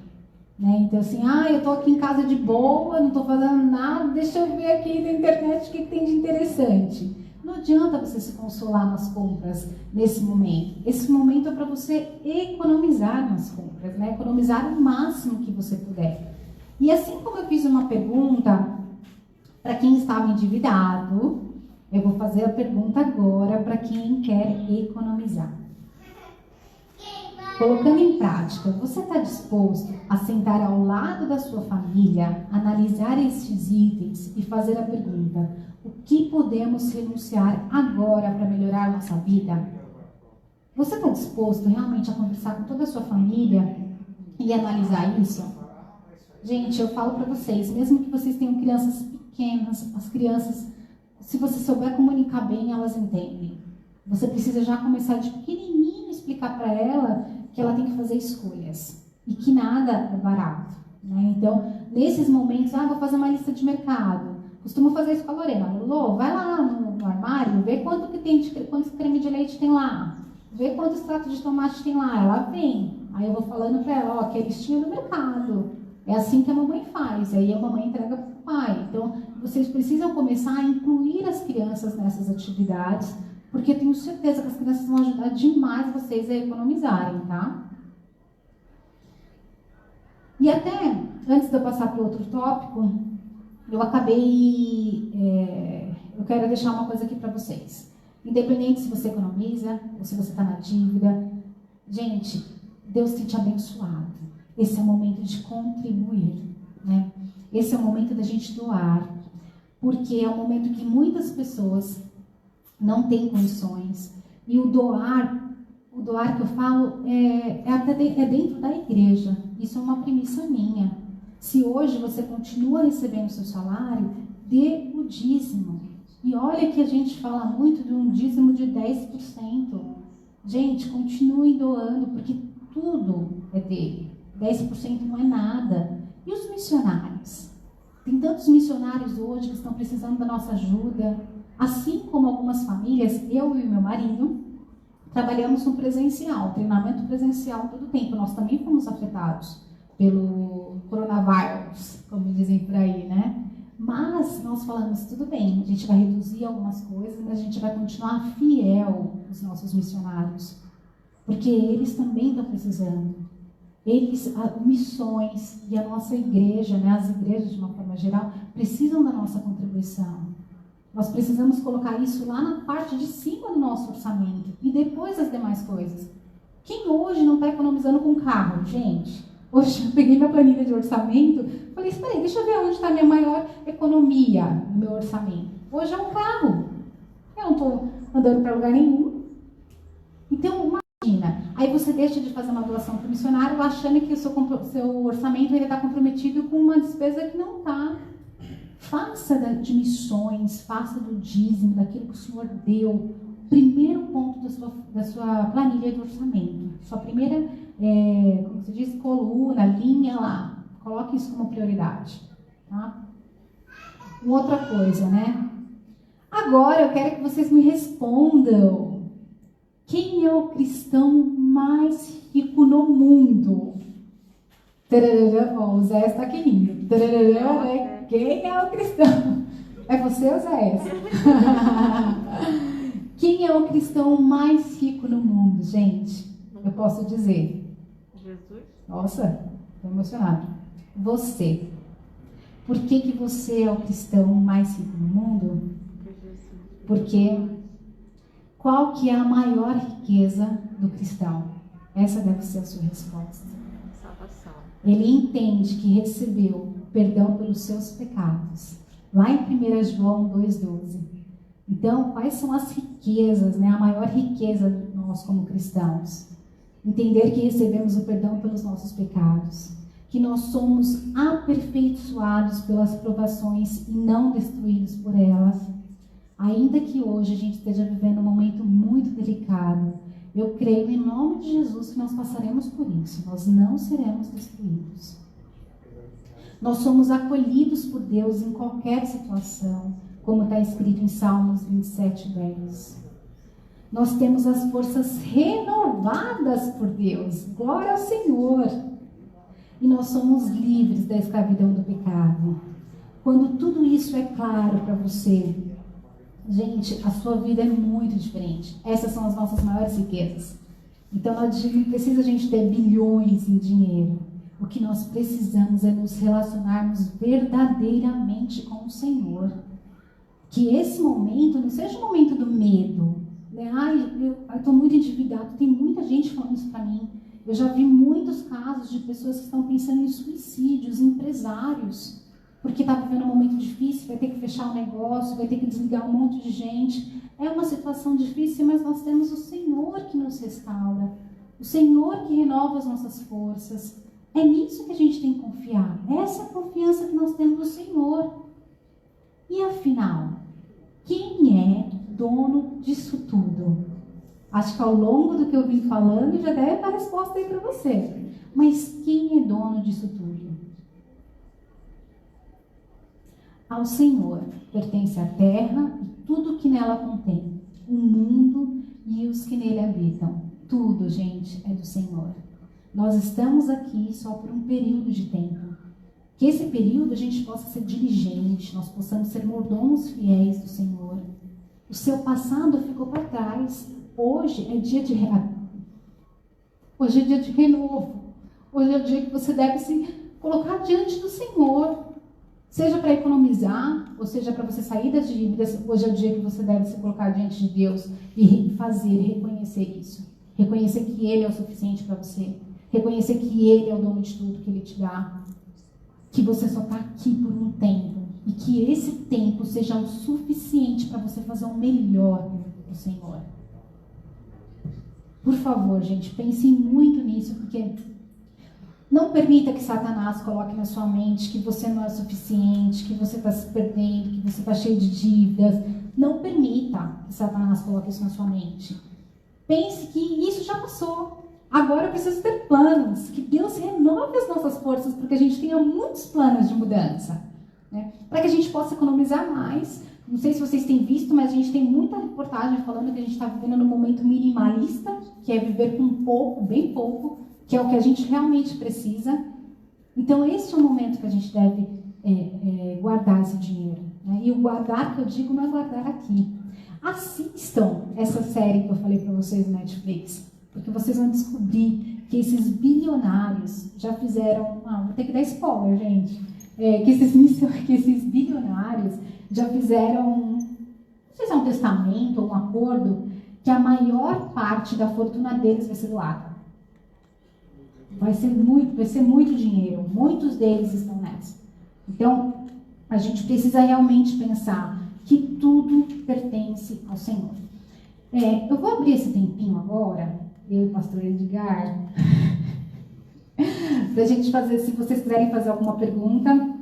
Né? Então, assim, eu tô aqui em casa de boa, não tô fazendo nada, deixa eu ver aqui na internet o que tem de interessante. Não adianta você se consolar nas compras nesse momento. Esse momento é para você economizar nas compras, né? Economizar o máximo que você puder. E assim como eu fiz uma pergunta para quem estava endividado, eu vou fazer a pergunta agora para quem quer economizar. Colocando em prática, você está disposto a sentar ao lado da sua família, analisar estes itens e fazer a pergunta: o que podemos renunciar agora para melhorar nossa vida? Você está disposto realmente a conversar com toda a sua família e analisar isso? Gente, eu falo para vocês, mesmo que vocês tenham crianças pequenas, as crianças, se você souber comunicar bem, elas entendem. Você precisa já começar de pequenininho explicar para ela que ela tem que fazer escolhas e que nada é barato. Né? Então, nesses momentos, vou fazer uma lista de mercado. Costumo fazer isso com a Lorena. Lô, vai lá no armário, vê quantos creme de leite tem lá, vê quantos pratos de tomate tem lá. Ela vem. Aí eu vou falando para ela, aqui é a listinha do mercado. É assim que a mamãe faz. Aí a mamãe entrega para o pai. Então, vocês precisam começar a incluir as crianças nessas atividades, porque eu tenho certeza que as crianças vão ajudar demais vocês a economizarem, tá? E até, antes de eu passar para o outro tópico, eu quero deixar uma coisa aqui para vocês. Independente se você economiza ou se você está na dívida, gente, Deus tem te abençoado. Esse é o momento de contribuir, né? Esse é o momento da gente doar, porque é o momento que muitas pessoas não têm condições. E o doar que eu falo é dentro da igreja. Isso é uma premissa minha. Se hoje você continua recebendo seu salário, dê o dízimo. E olha que a gente fala muito de um dízimo de 10%. Gente, continue doando, porque tudo é dele. 10% não é nada. E os missionários? Tem tantos missionários hoje que estão precisando da nossa ajuda. Assim como algumas famílias, eu e meu marido trabalhamos no presencial, treinamento presencial todo o tempo. Nós também fomos afetados pelo coronavírus, como dizem por aí, né? Mas nós falamos, tudo bem, a gente vai reduzir algumas coisas, mas a gente vai continuar fiel aos nossos missionários, porque eles também estão precisando. Missões e a nossa igreja, né, as igrejas de uma forma geral, precisam da nossa contribuição. Nós precisamos colocar isso lá na parte de cima do nosso orçamento e depois as demais coisas. Quem hoje não está economizando com carro, gente? Hoje eu peguei minha planilha de orçamento, falei, espera aí, deixa eu ver onde está a minha maior economia no meu orçamento. Hoje é um carro. Eu não estou andando para lugar nenhum. Então, imagina, aí você deixa de fazer uma doação para o missionário achando que o seu orçamento está comprometido com uma despesa que não está. Faça de missões, faça do dízimo, daquilo que o Senhor deu. Primeiro ponto da sua planilha de orçamento. Sua primeira, como você diz, coluna, linha lá. Coloque isso como prioridade. Tá? Uma outra coisa, né? Agora eu quero que vocês me respondam. Quem é o cristão mais rico no mundo? O Zé está aqui rindo. Quem é o cristão? É você ou Zé? Quem é o cristão mais rico no mundo, gente? Eu posso dizer. Jesus. Nossa, estou emocionada. Você. Por que você é o cristão mais rico no mundo? Porque qual que é a maior riqueza do cristão? Essa deve ser a sua resposta. Ele entende que recebeu perdão pelos seus pecados. Lá em 1 João 2,12. Então, quais são as riquezas, né? A maior riqueza de nós como cristãos? Entender que recebemos o perdão pelos nossos pecados. Que nós somos aperfeiçoados pelas provações e não destruídos por elas. Ainda que hoje a gente esteja vivendo um momento muito delicado, eu creio em nome de Jesus que nós passaremos por isso. Nós não seremos destruídos. Nós somos acolhidos por Deus em qualquer situação, como está escrito em Salmos 27:10. Nós temos as forças renovadas por Deus. Glória ao Senhor! E nós somos livres da escravidão do pecado. Quando tudo isso é claro para você, gente, a sua vida é muito diferente. Essas são as nossas maiores riquezas. Então não precisa a gente ter bilhões em dinheiro. O que nós precisamos é nos relacionarmos verdadeiramente com o Senhor. Que esse momento não seja o momento do medo. Né? Eu estou muito endividado. Tem muita gente falando isso para mim. Eu já vi muitos casos de pessoas que estão pensando em suicídios, empresários. Porque está vivendo um momento difícil, vai ter que fechar o negócio, vai ter que desligar um monte de gente. É uma situação difícil, mas nós temos o Senhor que nos restaura. O Senhor que renova as nossas forças. É nisso que a gente tem que confiar. Essa é a confiança que nós temos no Senhor. E afinal, quem é dono disso tudo? Acho que ao longo do que eu vim falando, já deve dar a resposta aí para você. Mas quem é dono disso tudo? Ao Senhor pertence a terra e tudo que nela contém, o mundo e os que nele habitam. Tudo, gente, é do Senhor. Nós estamos aqui só por um período de tempo. Que esse período a gente possa ser diligente, nós possamos ser mordomos fiéis do Senhor. O seu passado ficou para trás. Hoje é dia de renovo. Hoje é o dia que você deve se colocar diante do Senhor. Seja para economizar, ou seja para você sair das dívidas, hoje é o dia que você deve se colocar diante de Deus e reconhecer isso. Reconhecer que Ele é o suficiente para você. Reconhecer que Ele é o dono de tudo que Ele te dá. Que você só está aqui por um tempo. E que esse tempo seja o suficiente para você fazer o melhor do Senhor. Por favor, gente, pensem muito nisso, porque não permita que Satanás coloque na sua mente que você não é suficiente, que você está se perdendo, que você está cheio de dívidas. Não permita que Satanás coloque isso na sua mente. Pense que isso já passou. Agora eu preciso ter planos, que Deus renove as nossas forças, para que a gente tenha muitos planos de mudança, né? Para que a gente possa economizar mais. Não sei se vocês têm visto, mas a gente tem muita reportagem falando que a gente está vivendo num momento minimalista, que é viver com pouco, bem pouco, que é o que a gente realmente precisa. Então esse é o momento que a gente deve guardar esse dinheiro, né? E o guardar que eu digo não é guardar aqui. Assistam essa série que eu falei para vocês no Netflix, porque vocês vão descobrir que esses bilionários já fizeram... vou ter que dar spoiler, gente. Que esses bilionários já fizeram, não sei se é um testamento ou um acordo, que a maior parte da fortuna deles vai ser doada. Vai ser muito dinheiro. Muitos deles estão nessa. Então, a gente precisa realmente pensar que tudo pertence ao Senhor. Eu vou abrir esse tempinho agora, eu e o pastor Edgar, para a gente fazer, se vocês quiserem fazer alguma pergunta,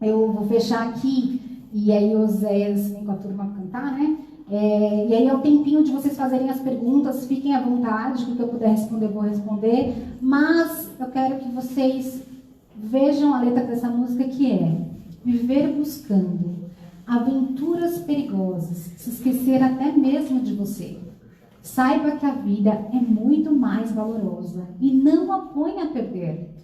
eu vou fechar aqui, e aí o Zéias vem com a turma cantar, né? E aí é o tempinho de vocês fazerem as perguntas, fiquem à vontade, o que eu puder responder, eu vou responder, mas eu quero que vocês vejam a letra dessa música, que é: viver buscando aventuras perigosas, se esquecer até mesmo de você. Saiba que a vida é muito mais valorosa e não a ponha a perder.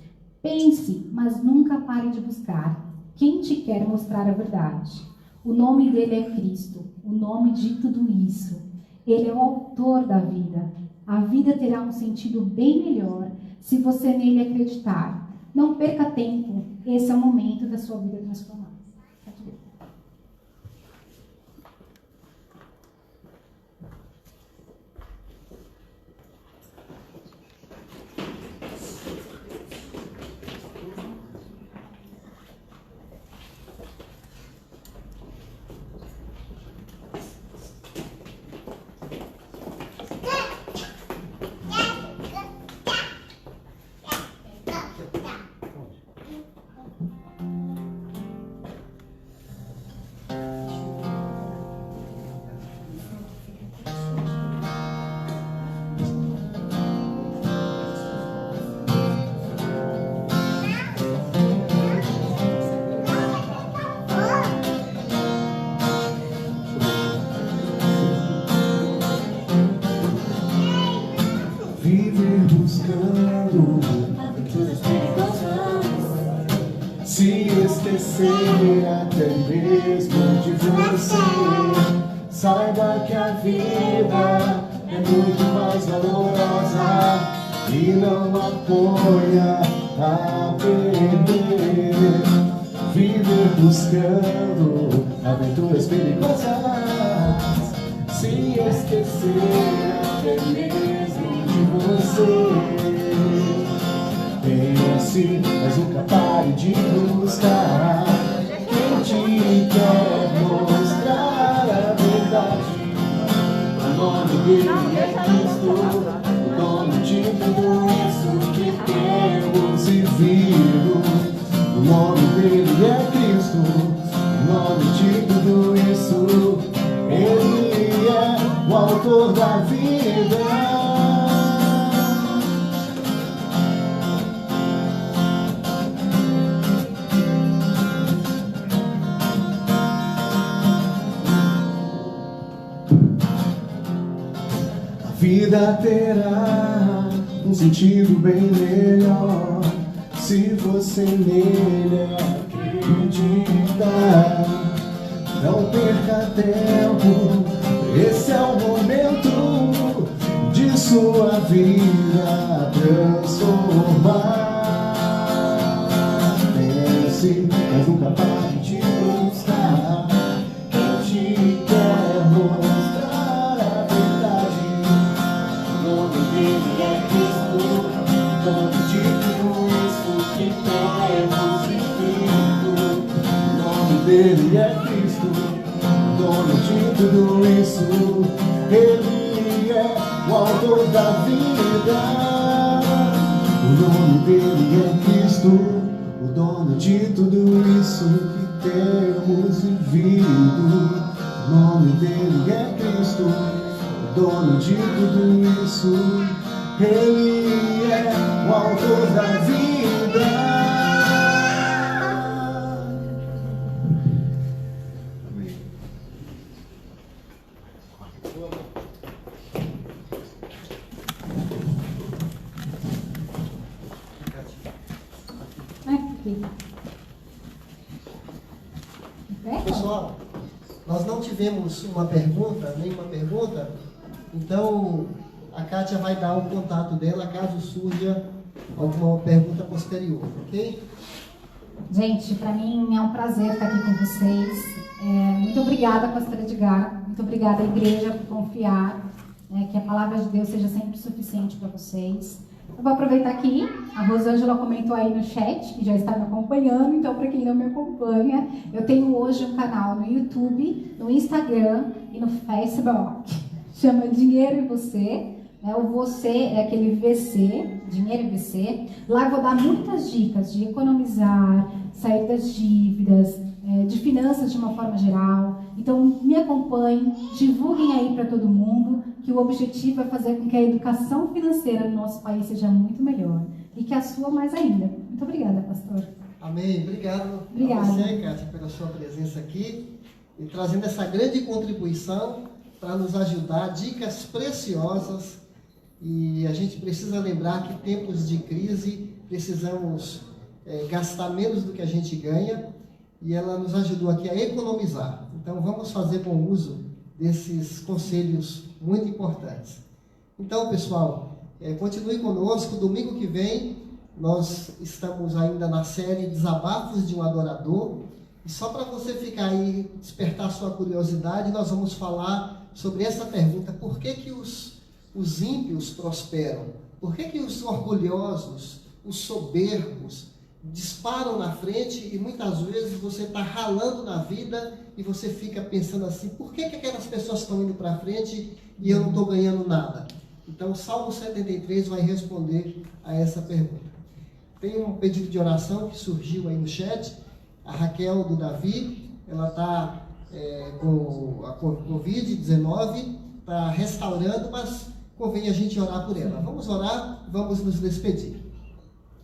Pense, mas nunca pare de buscar quem te quer mostrar a verdade. O nome dele é Cristo, o nome de tudo isso. Ele é o autor da vida. A vida terá um sentido bem melhor se você nele acreditar. Não perca tempo, esse é o momento da sua vida transformada. se esquecer até mesmo de você. Saiba que a vida é muito mais valorosa e não a ponha a perder. Viver buscando aventuras perigosas, se esquecer até mesmo de você. Pense, mas nunca pare de buscar quem te quer mostrar a verdade. O nome dele é Cristo, o dono de tudo isso que temos vivido. O nome dele é Cristo, o nome de tudo isso. Ele é o autor da vida. A vida terá um sentido bem melhor se você nele acreditar. Não perca tempo, esse é o momento de sua vida transformar. Pense, mas nunca pare de buscar quem te quer mostrar a verdade. O nome dele é Cristo, dono de tudo isso que temos vivido. O nome dele é Cristo, dono de tudo isso. Ele é o autor da vida. O nome dele é Cristo, o dono de tudo isso que temos vivido. O nome dele é Cristo, o dono de tudo isso. Ele é o autor da vida. Pessoal, nós não tivemos uma pergunta, nenhuma pergunta, então a Kátia vai dar o contato dela caso surja alguma pergunta posterior, ok? Gente, para mim é um prazer estar aqui com vocês. Muito obrigada, pastora Edgar. Muito obrigada, igreja, por confiar, que a palavra de Deus seja sempre suficiente para vocês. Eu vou aproveitar aqui, a Rosângela comentou aí no chat, que já está me acompanhando, então para quem não me acompanha, eu tenho hoje um canal no YouTube, no Instagram e no Facebook. Chama Dinheiro e Você. O você é aquele VC, Dinheiro e VC. Lá eu vou dar muitas dicas de economizar, sair das dívidas, de finanças de uma forma geral. Então me acompanhem, divulguem aí para todo mundo, que o objetivo é fazer com que a educação financeira no nosso país seja muito melhor. E que a sua mais ainda. Muito obrigada, pastor. Amém. Obrigado a você, Kátia, pela sua presença aqui e trazendo essa grande contribuição para nos ajudar, dicas preciosas. E a gente precisa lembrar que em tempos de crise precisamos gastar menos do que a gente ganha, e ela nos ajudou aqui a economizar. Então vamos fazer bom uso desses conselhos muito importantes. Então, pessoal, continue conosco. Domingo que vem nós estamos ainda na série Desabafos de um Adorador, e só para você ficar aí, despertar sua curiosidade, nós vamos falar sobre essa pergunta: por que que os ímpios prosperam? Por que que os orgulhosos, os soberbos disparam na frente, e muitas vezes você está ralando na vida e você fica pensando assim: por que que aquelas pessoas estão indo para frente e eu não estou ganhando nada? Então o Salmo 73 vai responder a essa pergunta. Tem um pedido de oração que surgiu aí no chat. A Raquel do Davi, ela está com a Covid-19, está restaurando, mas convém a gente orar por ela. Vamos orar, vamos nos despedir.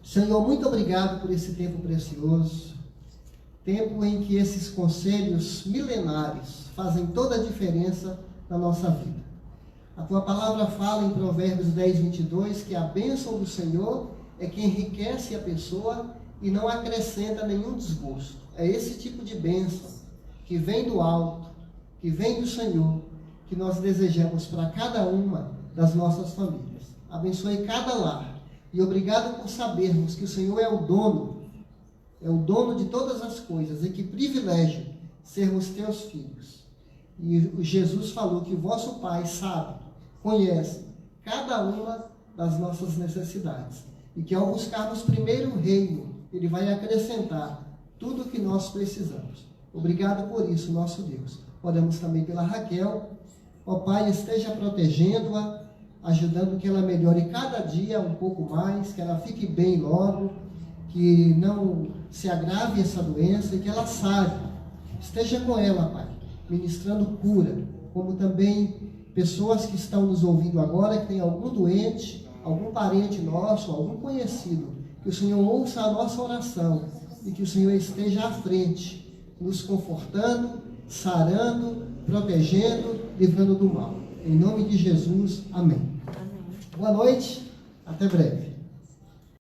Senhor, muito obrigado por esse tempo precioso, tempo em que esses conselhos milenares fazem toda a diferença na nossa vida. A Tua palavra fala em Provérbios 10, 22, que a bênção do Senhor é que enriquece a pessoa e não acrescenta nenhum desgosto. É esse tipo de bênção que vem do alto, que vem do Senhor, que nós desejamos para cada uma das nossas famílias. Abençoe cada lar. E obrigado por sabermos que o Senhor é o dono de todas as coisas, e que privilégio sermos teus filhos. E Jesus falou que o vosso Pai sabe, conhece cada uma das nossas necessidades. E que ao buscarmos primeiro o reino, Ele vai acrescentar tudo o que nós precisamos. Obrigado por isso, nosso Deus. Oramos também pela Raquel. Ó Pai, esteja protegendo-a, ajudando que ela melhore cada dia um pouco mais, que ela fique bem logo, que não se agrave essa doença e que ela sare. Esteja com ela, Pai, ministrando cura, como também pessoas que estão nos ouvindo agora, que tem algum doente, algum parente nosso, algum conhecido, que o Senhor ouça a nossa oração e que o Senhor esteja à frente, nos confortando, sarando, protegendo, livrando do mal. Em nome de Jesus, amém. Boa noite, até breve.